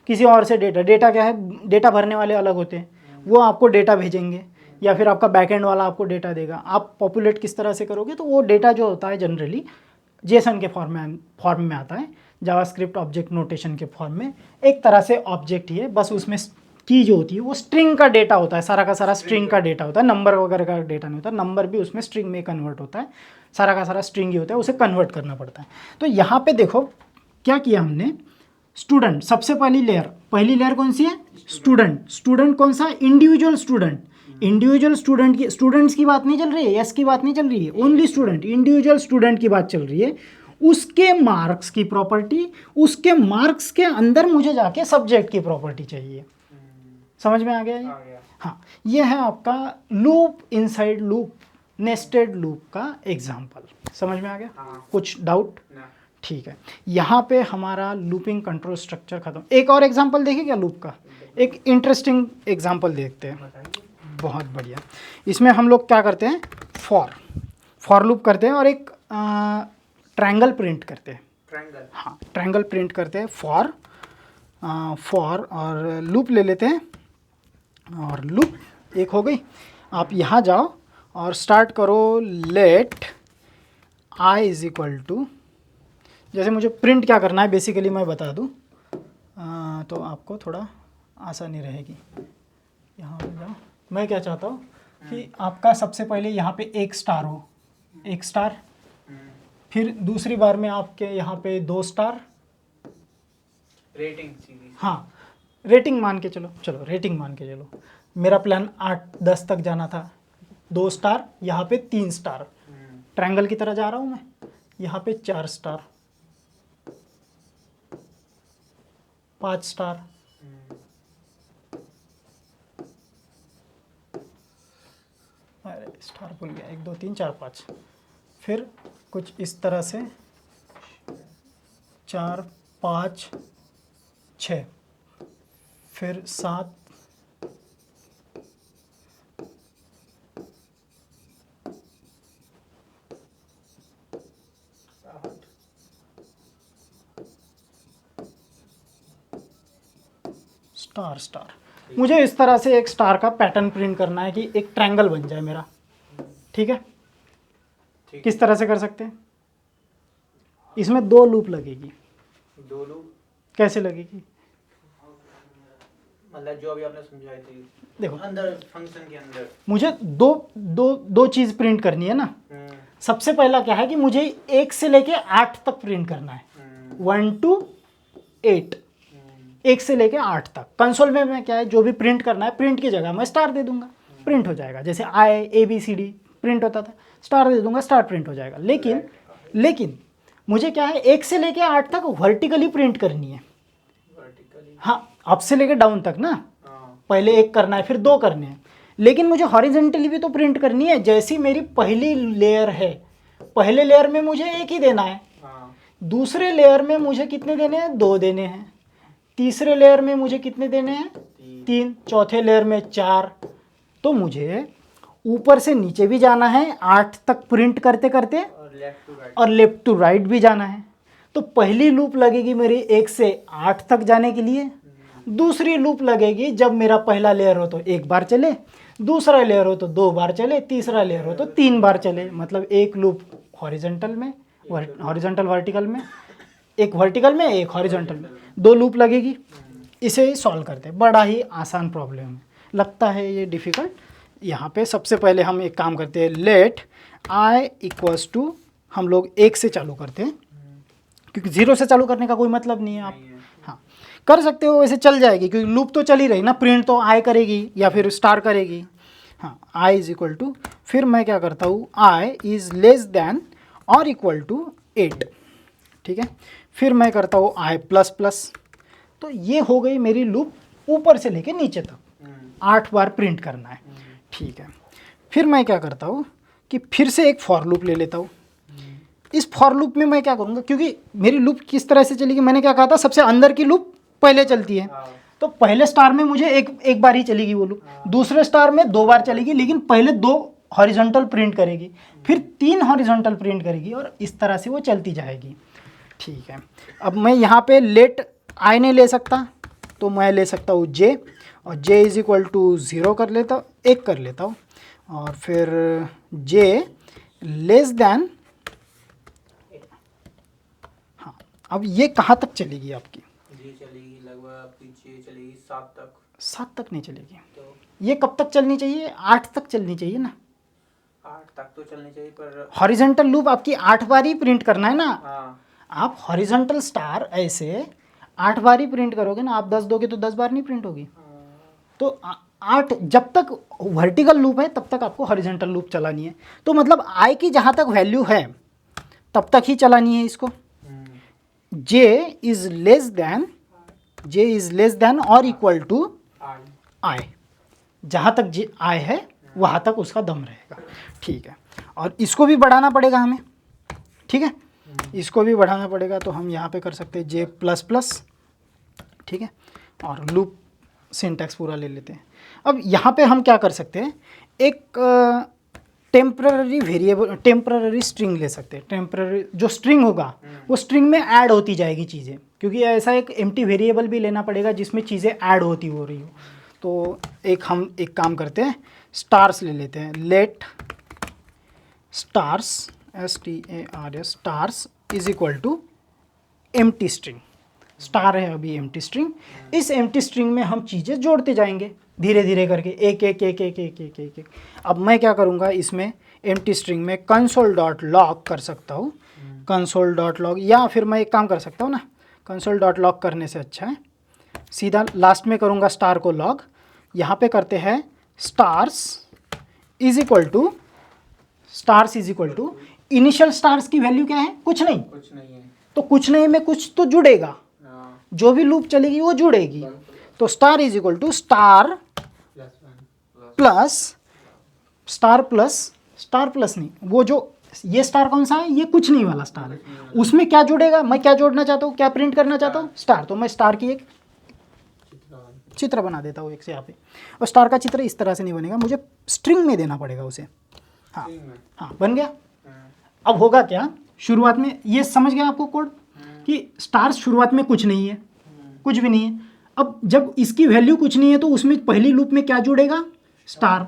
किसी और से डेटा क्या है, डेटा भरने वाले अलग होते हैं, वो आपको डेटा भेजेंगे, या फिर आपका बैकएंड वाला आपको डेटा देगा। आप पॉपुलेट किस तरह से करोगे, तो वो डेटा जो होता है जनरली जेसन के फॉर्म में आता है, जावास्क्रिप्ट ऑब्जेक्ट नोटेशन के फॉर्म में, एक तरह से ऑब्जेक्ट ही है, बस उसमें की जो होती है वो स्ट्रिंग का डेटा होता है, सारा का सारा स्ट्रिंग का डेटा होता है, नंबर वगैरह का डेटा नहीं होता, नंबर भी उसमें स्ट्रिंग में कन्वर्ट होता है, सारा का सारा स्ट्रिंग ही होता है, उसे कन्वर्ट करना पड़ता है। तो यहाँ पे देखो क्या किया हमने, स्टूडेंट, सबसे पहली लेयर कौन सी है, स्टूडेंट कौन सा, इंडिविजुअल स्टूडेंट की, स्टूडेंट्स की बात नहीं चल रही है, यस की बात नहीं चल रही है, ओनली स्टूडेंट, इंडिविजुअल स्टूडेंट की बात चल रही है। उसके मार्क्स की प्रॉपर्टी, उसके मार्क्स के अंदर मुझे जाके सब्जेक्ट की प्रॉपर्टी चाहिए। समझ में आ गया ये? हाँ, ये है आपका loop inside loop, nested loop का एग्जाम्पल। समझ में आ गया? कुछ डाउट? ठीक है, यहाँ पे हमारा लूपिंग कंट्रोल स्ट्रक्चर खत्म। एक और एग्जाम्पल देखें क्या लूप का, एक इंटरेस्टिंग एग्जाम्पल देखते हैं। बहुत बढ़िया। इसमें हम लोग क्या करते हैं, फॉर लूप करते हैं और एक ट्रायंगल प्रिंट करते हैं। हाँ, ट्रायंगल प्रिंट करते हैं, फॉर और लूप ले लेते हैं, और लूप एक हो गई। आप यहाँ जाओ और स्टार्ट करो, let i is equal to, जैसे मुझे प्रिंट क्या करना है बेसिकली मैं बता दूँ तो आपको थोड़ा आसानी रहेगी। यहाँ पे जाओ, मैं क्या चाहता हूँ कि आपका सबसे पहले यहाँ पे एक स्टार हो, एक स्टार, हम्म, फिर दूसरी बार में आपके यहाँ पे 2 स्टार। Rating series. हाँ, रेटिंग मान के चलो, रेटिंग मान के चलो, मेरा प्लान 8-10 तक जाना था, 2 स्टार, यहाँ पे 3 स्टार, ट्रायंगल की तरह जा रहा हूँ मैं, यहाँ पे 4 स्टार, 5 स्टार, अरे स्टार भूल गया, 1 2 3 4 5, फिर कुछ इस तरह से 4 5 6, फिर 7, स्टार स्टार। मुझे इस तरह से एक स्टार का पैटर्न प्रिंट करना है कि एक ट्रायंगल बन जाए मेरा, ठीक है। ठीक। किस तरह से कर सकते हैं? इसमें 2 लूप लगेगी। 2 लूप कैसे लगेगी? मतलब जो अभी आपने समझाई थी, देखो, अंदर फंक्शन के अंदर मुझे दो चीज़ प्रिंट करनी है ना। सबसे पहला क्या है कि मुझे 1 से लेके 8 तक प्रिंट करना है, 1 to 8, 1 से लेके 8 तक। कंसोल में मैं क्या है, जो भी प्रिंट करना है, प्रिंट की जगह मैं स्टार दे दूंगा, प्रिंट हो जाएगा। जैसे ABCD प्रिंट होता था, स्टार दे दूंगा, स्टार प्रिंट हो जाएगा। लेकिन मुझे क्या है, 1 से लेके 8 तक वर्टिकली प्रिंट करनी है। वर्टिकली। हाँ, अप से लेके डाउन तक ना, हाँ। पहले 1 करना है, फिर 2 करने हैं। लेकिन मुझे हॉरिजेंटली भी तो प्रिंट करनी है। जैसी मेरी पहली लेयर है, पहले लेयर में मुझे 1 ही देना है, हाँ। दूसरे लेयर में मुझे कितने देने हैं, 2 देने हैं, तीसरे लेयर में मुझे कितने देने हैं, 3, चौथे लेयर में 4। तो मुझे ऊपर से नीचे भी जाना है 8 तक प्रिंट करते करते, और लेफ्ट टू राइट भी जाना है। तो पहली लूप लगेगी मेरी 1 से 8 तक जाने के लिए, दूसरी लूप लगेगी जब मेरा पहला लेयर हो तो 1 बार चले, दूसरा लेयर हो तो 2 बार चले, तीसरा लेयर हो तो 3 बार चले। मतलब एक लूप हॉरिजॉन्टल में, हॉरिजॉन्टल वर्टिकल में, एक वर्टिकल में, एक हॉरिजॉन्टल में, 2 लूप लगेगी। इसे सॉल्व करते हैं। बड़ा ही आसान प्रॉब्लम है, लगता है ये डिफ़िकल्ट। यहाँ पे सबसे पहले हम एक काम करते हैं, लेट I इक्वल्स टू, हम लोग 1 से चालू करते हैं, क्योंकि 0 से चालू करने का कोई मतलब नहीं है। आप हाँ कर सकते हो, वैसे चल जाएगी, क्योंकि लूप तो चल ही रही ना, प्रिंट तो I करेगी या फिर स्टार करेगी। हाँ, I इज इक्वल टू, फिर मैं क्या करता हूँ, I इज़ लेस दैन और इक्वल टू 8, ठीक है। फिर मैं करता हूँ I प्लस प्लस। तो ये हो गई मेरी लूप, ऊपर से लेके नीचे तक 8 बार प्रिंट करना है, ठीक है। फिर मैं क्या करता हूँ कि फिर से एक फॉर लूप ले लेता हूँ। इस फॉर लूप में मैं क्या करूँगा, क्योंकि मेरी लूप किस तरह से चलेगी, मैंने क्या कहा था, सबसे अंदर की लूप पहले चलती है। तो पहले स्टार में मुझे एक बार ही चलेगी वो लूप, दूसरे स्टार में 2 बार चलेगी, लेकिन पहले 2 हॉरिजॉन्टल प्रिंट करेगी, फिर 3 हॉरिजॉन्टल प्रिंट करेगी, और इस तरह से वो चलती जाएगी, ठीक है। अब मैं यहाँ पे लेट I नहीं ले सकता, तो मैं ले सकता हूँ J, और J इज इक्वल टू 0 कर लेता हूँ, 1 कर लेता हूँ, और फिर J लेस दैन, हाँ। अब ये कहाँ तक चलेगी आपकी? ये चलेगी लगभग आपकी 6 चलेगी 7 तक। 7 तक नहीं चलेगी। तो ये कब तक चलनी चाहिए? 8 तक चलनी चाहिए ना। 8 तक तो चलनी चाहिए, पर हॉरिजॉन्टल लूप आपकी 8 बार ही प्रिंट करना है ना। हाँ। आप हॉरिजॉन्टल स्टार ऐसे 8 बार ही प्रिंट करोगे ना, आप 10 दोगे तो 10 बार नहीं प्रिंट होगी। तो 8, जब तक वर्टिकल लूप है तब तक आपको हॉरिजॉन्टल लूप चलानी है। तो मतलब I की जहाँ तक वैल्यू है तब तक ही चलानी है इसको। J इज लेस देन और इक्वल टू I, जहाँ तक I है वहाँ तक उसका दम रहेगा, ठीक है। और इसको भी बढ़ाना पड़ेगा हमें, ठीक है, इसको भी बढ़ाना पड़ेगा। तो हम यहाँ पे कर सकते हैं J प्लस प्लस, ठीक है, और लूप सिंटैक्स पूरा ले लेते हैं। अब यहाँ पे हम क्या कर सकते हैं, एक टेम्पररी वेरिएबल, टेम्पररी स्ट्रिंग ले सकते हैं। टेम्पररी जो स्ट्रिंग होगा वो स्ट्रिंग में ऐड होती जाएगी चीज़ें, क्योंकि ऐसा एक एम्प्टी वेरिएबल भी लेना पड़ेगा जिसमें चीज़ें ऐड होती हो रही हो। तो हम एक काम करते हैं, स्टार्स ले लेते हैं। Let stars, STARS, stars is equal to empty string. Star है अभी एम्प्टी स्ट्रिंग, इस एम्प्टी स्ट्रिंग में हम चीज़ें जोड़ते जाएंगे धीरे धीरे करके, एक एक एक एक एक एक एक एक। अब मैं क्या करूँगा, इसमें एम्प्टी स्ट्रिंग में कंसोल डॉट लॉग कर सकता हूँ, कंसोल डॉट लॉग, या फिर मैं एक काम कर सकता हूँ ना, कंसोल डॉट लॉग करने से अच्छा है सीधा लास्ट में करूँगा स्टार को लॉग, यहाँ पे करते हैं stars is equal to initial stars की वैल्यू क्या है, कुछ नहीं, कुछ नहीं है। तो कुछ नहीं में कुछ तो जुड़ेगा, हाँ, जो भी लूप चलेगी वो जुड़ेगी, तो star is equal to star +1 plus star plus नहीं, वो जो ये स्टार कौन सा है, ये कुछ नहीं वाला स्टार है, उसमें क्या जुड़ेगा, मैं क्या जोड़ना चाहता हूँ, क्या प्रिंट करना चाहता हूँ, स्टार, तो मैं स्टार की एक चित्र बना देता हूँ एक से यहाँ पे, और स्टार का चित्र इस तरह से नहीं बनेगा, मुझे स्ट्रिंग में देना पड़ेगा उसे। हाँ ठीक है। हाँ बन गया। हाँ, अब होगा क्या, शुरुआत में ये समझ गया आपको कोड कि स्टार शुरुआत में कुछ नहीं है, कुछ भी नहीं है। अब जब इसकी वैल्यू कुछ नहीं है तो उसमें पहली लूप में क्या जुड़ेगा, स्टार,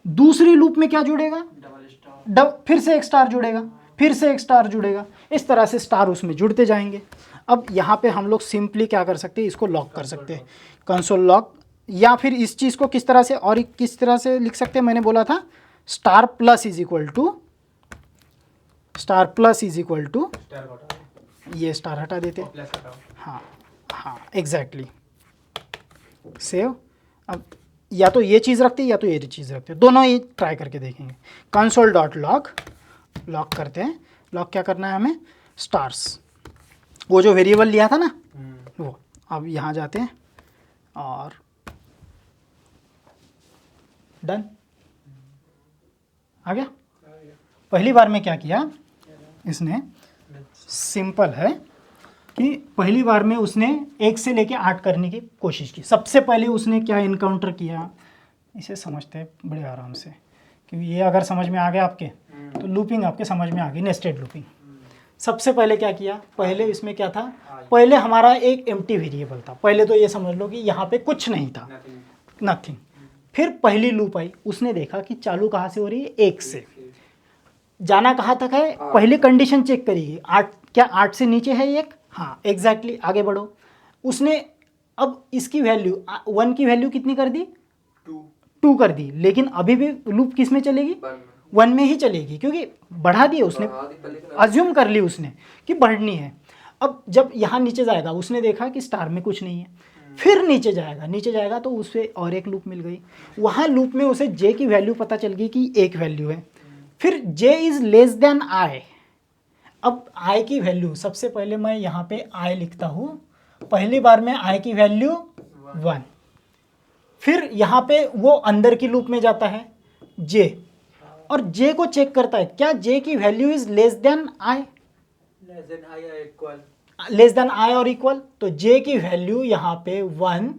दूसरी लूप में क्या जुड़ेगा, डबल स्टार, फिर से एक स्टार जुड़ेगा, फिर से एक स्टार जुड़ेगा, इस तरह से स्टार उसमें जुड़ते जाएंगे। अब यहाँ पे हम लोग सिंपली क्या कर सकते हैं, इसको लॉक कर सकते हैं, कंसोल लॉक, या फिर इस चीज़ को किस तरह से और किस तरह से लिख सकते हैं, मैंने बोला था star plus is equal to star को हटाओ, ये स्टार हटा देते, प्लस हटाओ। हाँ हाँ एग्जैक्टली, सेव। अब या तो ये चीज़ रखते या तो ये चीज़ रखते, दोनों ही ट्राई करके देखेंगे। कंसोल डॉट लॉक करते हैं, लॉक क्या करना है हमें, स्टार्स, वो जो वेरिएबल लिया था ना वो, अब यहाँ जाते हैं और डन, आ गया। पहली बार में क्या किया इसने, सिंपल है कि पहली बार में उसने 1 से लेके 8 करने की कोशिश की। सबसे पहले उसने क्या इनकाउंटर किया, इसे समझते हैं बड़े आराम से, क्योंकि ये अगर समझ में आ गया आपके तो लूपिंग आपके समझ में आ गई, नेस्टेड लूपिंग। सबसे पहले क्या किया, पहले इसमें क्या था, पहले हमारा एक एम्प्टी वेरिएबल था, पहले तो ये समझ लो कि यहाँ पे कुछ नहीं था, नथिंग। फिर पहली लूप आई, उसने देखा कि चालू कहाँ से हो रही है, 1 से, जाना कहाँ तक है, पहले कंडीशन चेक करिए, 8 क्या 8 से नीचे है एक, हाँ एग्जैक्टली, आगे बढ़ो। उसने अब इसकी वैल्यू 1 की वैल्यू कितनी कर दी, 2 कर दी, लेकिन अभी भी लूप किस में चलेगी, 1 में ही चलेगी, क्योंकि बढ़ा दिया उसने, अज्यूम कर ली उसने कि बढ़नी है। अब जब यहाँ नीचे जाएगा, उसने देखा कि स्टार में कुछ नहीं है, फिर नीचे जाएगा तो उसे और एक लूप मिल गई, वहाँ लूप में उसे जे की वैल्यू पता चल गई कि एक वैल्यू है, फिर j is less than i। अब i की वैल्यू, सबसे पहले मैं यहाँ पे i लिखता हूँ, पहली बार में i की वैल्यू 1, फिर यहाँ पे वो अंदर की लूप में जाता है j, और j को चेक करता है क्या j की value is less than i, less than i और इक्वल, तो j की वैल्यू यहाँ पे 1,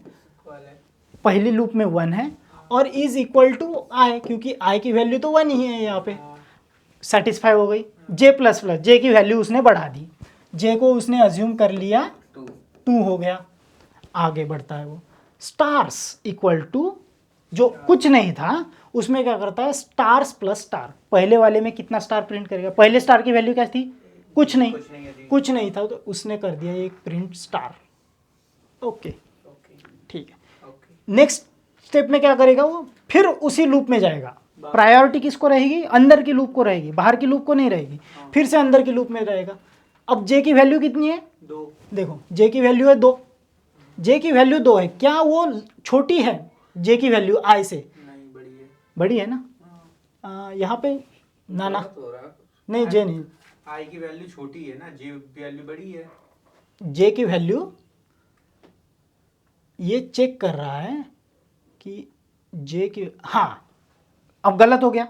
पहली लूप में 1 है, और इज इक्वल टू i, क्योंकि i की वैल्यू तो 1 ही है, यहाँ पे सेटिस्फाई हो गई। j प्लस प्लस, j की वैल्यू उसने बढ़ा दी, j को उसने अज्यूम कर लिया 2 हो गया, आगे बढ़ता है वो। स्टार्स इक्वल टू, जो कुछ नहीं था उसमें क्या करता है, स्टार्स प्लस स्टार, पहले वाले में कितना स्टार प्रिंट करेगा, पहले स्टार की वैल्यू क्या थी, कुछ नहीं था, तो उसने कर दिया एक प्रिंट स्टार। ओके ठीक है। नेक्स्ट स्टेप में क्या करेगा वो, फिर उसी लूप में जाएगा, प्रायोरिटी किसको रहेगी, अंदर की लूप को रहेगी, बाहर की लूप को नहीं रहेगी, फिर से अंदर की लूप में रहेगा। अब j की वैल्यू कितनी है, 2, देखो j की वैल्यू है 2, j की वैल्यू 2 है, क्या वो छोटी है j की वैल्यू i से, नहीं बड़ी है ना, यहाँ पे ना नहीं, j नहीं, i की वैल्यू छोटी है ना, j वैल्यू बड़ी है, j की वैल्यू ये चेक कर रहा है कि j की, हाँ अब गलत हो गया,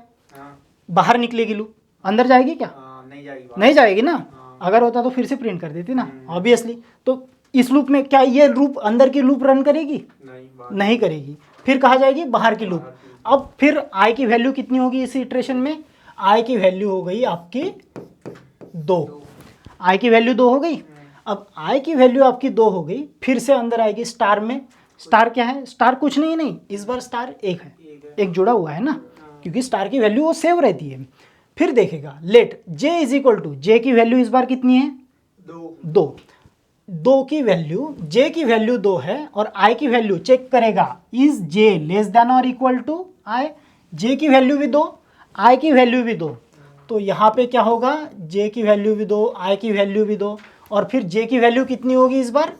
बाहर निकलेगी लूप, अंदर जाएगी क्या, नहीं जाएगी ना, अगर होता तो फिर से प्रिंट कर देती ना ऑब्वियसली। तो इस लूप में क्या ये लूप अंदर की लूप रन करेगी, नहीं करेगी, फिर कहाँ जाएगी, बाहर की लूप। अब फिर i की वैल्यू कितनी होगी इस इटरेशन में, i की वैल्यू हो गई आपकी 2, i की वैल्यू 2 हो गई। अब i की वैल्यू आपकी 2 हो गई, फिर से अंदर आएगी स्टार में, स्टार क्या है, स्टार कुछ नहीं, इस बार स्टार 1 है, एक जुड़ा हुआ है ना, क्योंकि स्टार की वैल्यू वो सेव रहती है। फिर देखेगा let j is equal to, j की वैल्यू इस बार कितनी है, 2 की वैल्यू, j की वैल्यू 2 है, और i की वैल्यू चेक करेगा, इज j लेस देन और इक्वल टू i, j की वैल्यू भी 2, आई की वैल्यू भी दो, तो यहाँ पे क्या होगा, जे की वैल्यू भी दो, आई की वैल्यू भी दो, और फिर जे की वैल्यू कितनी होगी इस बार,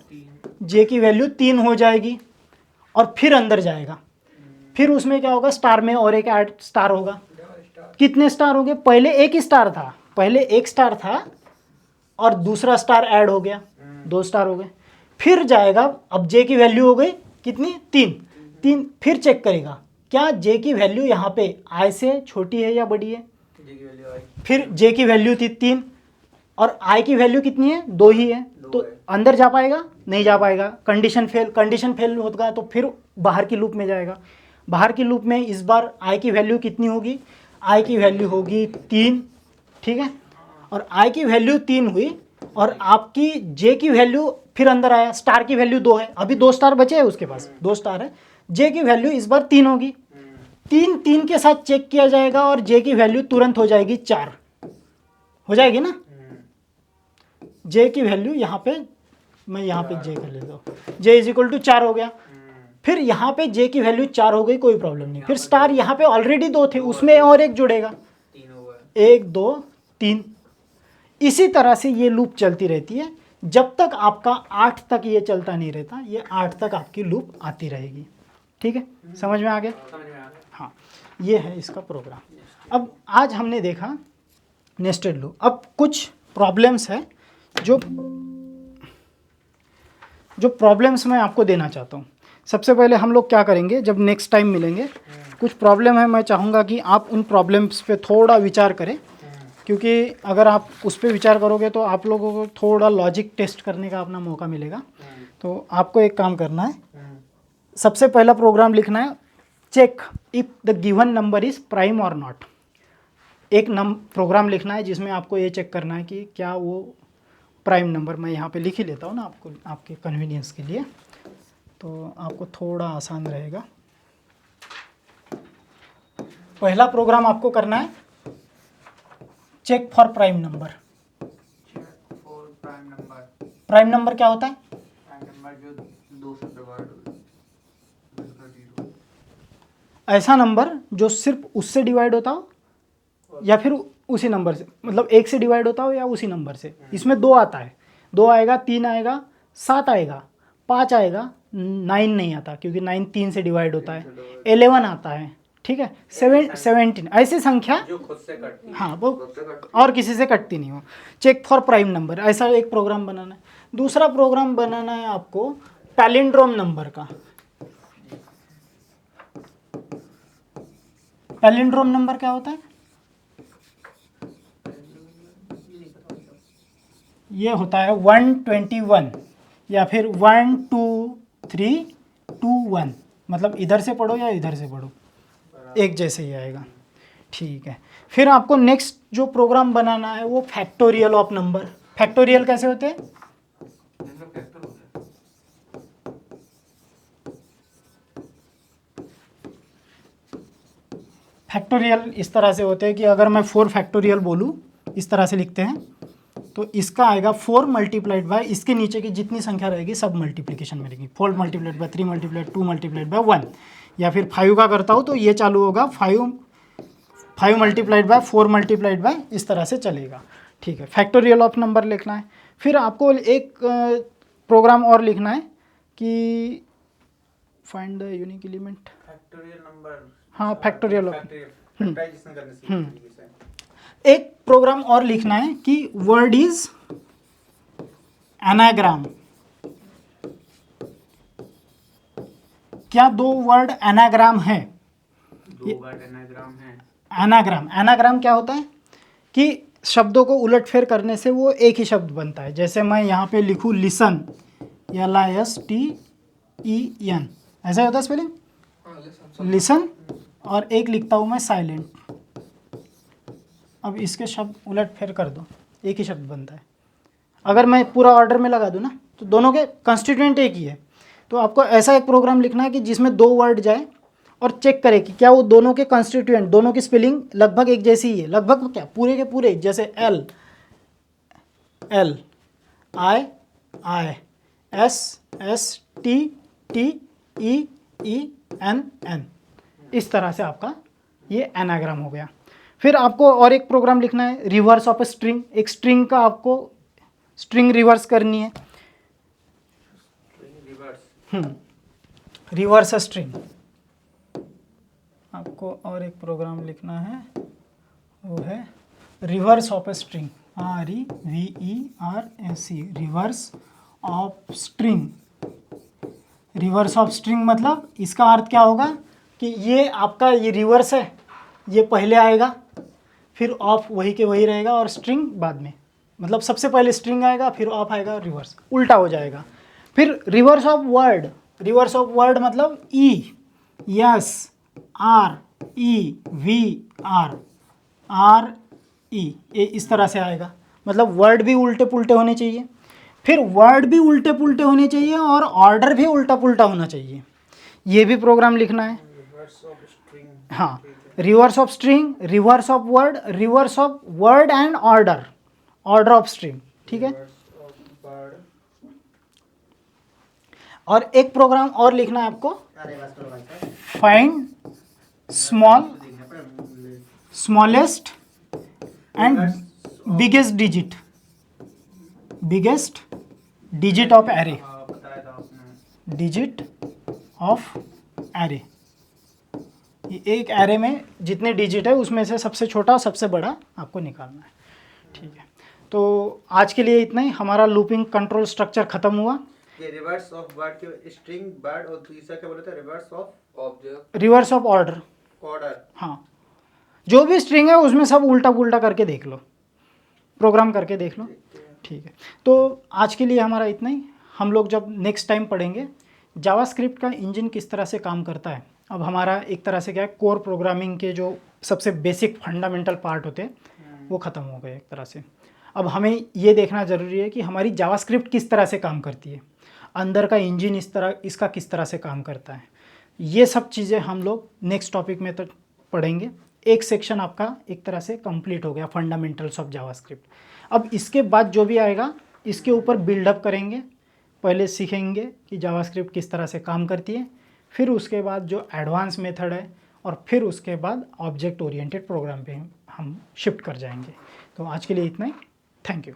जे की वैल्यू 3 हो जाएगी, और फिर अंदर जाएगा। फिर उसमें क्या होगा, स्टार में और एक ऐड स्टार होगा। कितने स्टार हो गए, पहले एक ही स्टार था, पहले एक स्टार था और दूसरा स्टार ऐड हो गया, 2 स्टार हो गए। फिर जाएगा, अब जे की वैल्यू हो गई कितनी, 3, फिर चेक करेगा क्या जे की वैल्यू यहाँ पे आई से छोटी है या बड़ी है। जे की वैल्यू आई, फिर जे की वैल्यू थी 3 और आई की वैल्यू कितनी है, 2 ही है, तो अंदर जा पाएगा, नहीं जा पाएगा, कंडीशन फेल होगा, तो फिर बाहर की लूप में जाएगा। बाहर की लूप में इस बार आई की वैल्यू कितनी होगी, आई की वैल्यू होगी 3, ठीक है, और आई की वैल्यू 3 हुई, और आपकी जे की वैल्यू फिर अंदर आया, स्टार की वैल्यू 2 है, अभी 2 स्टार बचे हैं उसके पास, 2 स्टार है, जे की वैल्यू इस बार 3 होगी, 3 के साथ चेक किया जाएगा और जे की वैल्यू तुरंत हो जाएगी 4, हो जाएगी ना। जे की वैल्यू यहाँ पे, मैं यहाँ पे जे कर लेता हूँ, जे इज इक्वल टू 4 हो गया। फिर यहाँ पे जे की वैल्यू 4 हो गई, कोई प्रॉब्लम नहीं। फिर स्टार यहाँ पे ऑलरेडी 2 थे, उसमें और एक जुड़ेगा, 3 होगा, 1 2 3। इसी तरह से ये लूप चलती रहती है जब तक आपका 8 तक ये चलता नहीं रहता, ये 8 तक आपकी लूप आती रहेगी। ठीक है, समझ में आ गया। समझ में आ गया। हाँ, ये है इसका प्रोग्राम। अब आज हमने देखा नेस्टेड लूप। अब कुछ प्रॉब्लम्स है जो प्रॉब्लम्स मैं आपको देना चाहता हूँ। सबसे पहले हम लोग क्या करेंगे, जब नेक्स्ट टाइम मिलेंगे, कुछ प्रॉब्लम है, मैं चाहूँगा कि आप उन प्रॉब्लम्स पे थोड़ा विचार करें, क्योंकि अगर आप उस पर विचार करोगे तो आप लोगों को थोड़ा लॉजिक टेस्ट करने का अपना मौका मिलेगा। तो आपको एक काम करना है, सबसे पहला प्रोग्राम लिखना है, check if the given number is prime or not. एक प्रोग्राम लिखना है जिसमें आपको ये चेक करना है कि क्या वो प्राइम नंबर, मैं यहाँ पे लिख ही लेता हूँ ना आपको, आपके कन्वीनियंस के लिए, तो आपको थोड़ा आसान रहेगा। पहला प्रोग्राम आपको करना है चेक फॉर प्राइम नंबर। और प्राइम नंबर, प्राइम नंबर क्या होता है, प्राइम नंबर जो 2 से डिवाइड हो, ऐसा नंबर जो सिर्फ उससे डिवाइड होता हो या फिर उसी नंबर से, मतलब 1 से डिवाइड होता हो या उसी नंबर से। इसमें 2 आता है, 2 आएगा, 3 आएगा, 7 आएगा, 5 आएगा, 9 नहीं आता क्योंकि 9 3 से डिवाइड होता है, 11 आता है, ठीक है, 17, ऐसी संख्या जो खुद से कटती है। हाँ, वो और किसी से कटती नहीं हो। चेक फॉर प्राइम नंबर, ऐसा एक प्रोग्राम बनाना है। दूसरा प्रोग्राम बनाना है आपको पैलिंड्रोम नंबर का। पैलिंड्रोम नंबर क्या होता है, ये होता है 121 या फिर 1 2 3 2 1, मतलब इधर से पढ़ो या इधर से पढ़ो, एक जैसे ही आएगा। ठीक है, फिर आपको नेक्स्ट जो प्रोग्राम बनाना है वो फैक्टोरियल ऑफ नंबर। फैक्टोरियल कैसे होते हैं, फैक्टोरियल इस तरह से होते हैं कि अगर मैं 4 फैक्टोरियल बोलूँ, इस तरह से लिखते हैं, तो इसका आएगा 4 मल्टीप्लाइड बाय इसके नीचे की जितनी संख्या रहेगी सब मल्टीप्लिकेशन में रहेगी। 4 multiplied by 3 multiplied 2 multiplied by 1, या फिर 5 का करता हूँ तो ये चालू होगा 5 मल्टीप्लाइड बाय 4 मल्टीप्लाइड बाय, इस तरह से चलेगा। ठीक है, फैक्टोरियल ऑफ नंबर लिखना है। फिर आपको एक प्रोग्राम और लिखना है कि find the unique element. Factorial number, हाँ, फैक्टोरियल ऑफ, फैक्टराइजेशन करने से एक प्रोग्राम और लिखना है कि वर्ड इज एनाग्राम। क्या 2 वर्ड एनाग्राम है, 2 वर्ड एनाग्राम है। एनाग्राम क्या होता है कि शब्दों को उलटफेर करने से वो एक ही शब्द बनता है। जैसे मैं यहाँ पे लिखूँ लिसन, LISTEN, ऐसा होता है स्पेलिंग, लिसन, और एक लिखता हूँ मैं साइलेंट। अब इसके शब्द उलट फेर कर दो, एक ही शब्द बनता है। अगर मैं पूरा ऑर्डर में लगा दूँ ना तो दोनों के कंस्टिट्यूएंट एक ही है। तो आपको ऐसा एक प्रोग्राम लिखना है कि जिसमें 2 वर्ड जाए और चेक करे कि क्या वो दोनों के कंस्टिट्यूएंट, दोनों की स्पेलिंग लगभग एक जैसी ही है। लगभग क्या, पूरे के पूरे, जैसे L I S T E N, इस तरह से आपका ये एनाग्राम हो गया। फिर आपको और एक प्रोग्राम लिखना है, रिवर्स ऑफ ए स्ट्रिंग। एक स्ट्रिंग का आपको स्ट्रिंग रिवर्स करनी है, रिवर्स रिवर्स स्ट्रिंग। आपको और एक प्रोग्राम लिखना है, वो है reverse of a string, REVERS, reverse of string. Reverse of string मतलब इसका अर्थ क्या होगा कि ये आपका ये रिवर्स है, ये पहले आएगा, फिर ऑफ वही के वही रहेगा और स्ट्रिंग बाद में, मतलब सबसे पहले स्ट्रिंग आएगा फिर ऑफ आएगा, रिवर्स उल्टा हो जाएगा। फिर reverse of word, reverse of word मतलब ESREVRE, ये इस तरह से आएगा, मतलब वर्ड भी उल्टे पुल्टे होने चाहिए, फिर वर्ड भी उल्टे पुल्टे होने चाहिए और ऑर्डर भी उल्टा पुल्टा होना चाहिए। ये भी प्रोग्राम लिखना है। रिवर्स ऑफ स्ट्रिंग, हाँ, reverse of string, reverse of word and order, order of string, ठीक है। रिवर्स ऑफ वर्ड, और एक प्रोग्राम और लिखना है आपको, find smallest and biggest digit of array, बताया था आपने। Digit of array. एक एरे में जितने डिजिट है उसमें से सबसे छोटा और सबसे बड़ा आपको निकालना है, ठीक है। तो आज के लिए इतना ही, हमारा लूपिंग कंट्रोल स्ट्रक्चर खत्म हुआ। ये रिवर्स ऑफ वर्ड के स्ट्रिंग वर्ड, और तीसरा क्या बोला था, reverse of object, reverse of order, order. हाँ, जो भी स्ट्रिंग है उसमें सब उल्टा पुल्टा करके देख लो, प्रोग्राम करके देख लो, ठीक है। तो आज के लिए हमारा इतना ही। हम लोग जब नेक्स्ट टाइम पढ़ेंगे जावास्क्रिप्ट का इंजन किस तरह से काम करता है। अब हमारा एक तरह से क्या है, कोर प्रोग्रामिंग के जो सबसे बेसिक फंडामेंटल पार्ट होते हैं वो ख़त्म हो गए एक तरह से। अब हमें ये देखना ज़रूरी है कि हमारी जावास्क्रिप्ट किस तरह से काम करती है, अंदर का इंजन इसका किस तरह से काम करता है। ये सब चीज़ें हम लोग नेक्स्ट टॉपिक में तो पढ़ेंगे। एक सेक्शन आपका एक तरह से कंप्लीट हो गया, फंडामेंटल्स ऑफ जावास्क्रिप्ट। अब इसके बाद जो भी आएगा इसके ऊपर बिल्डअप करेंगे, पहले सीखेंगे कि जावास्क्रिप्ट किस तरह से काम करती है, फिर उसके बाद जो एडवांस मेथड है, और फिर उसके बाद ऑब्जेक्ट ओरिएंटेड प्रोग्राम पे हम शिफ्ट कर जाएंगे। तो आज के लिए इतना ही, थैंक यू।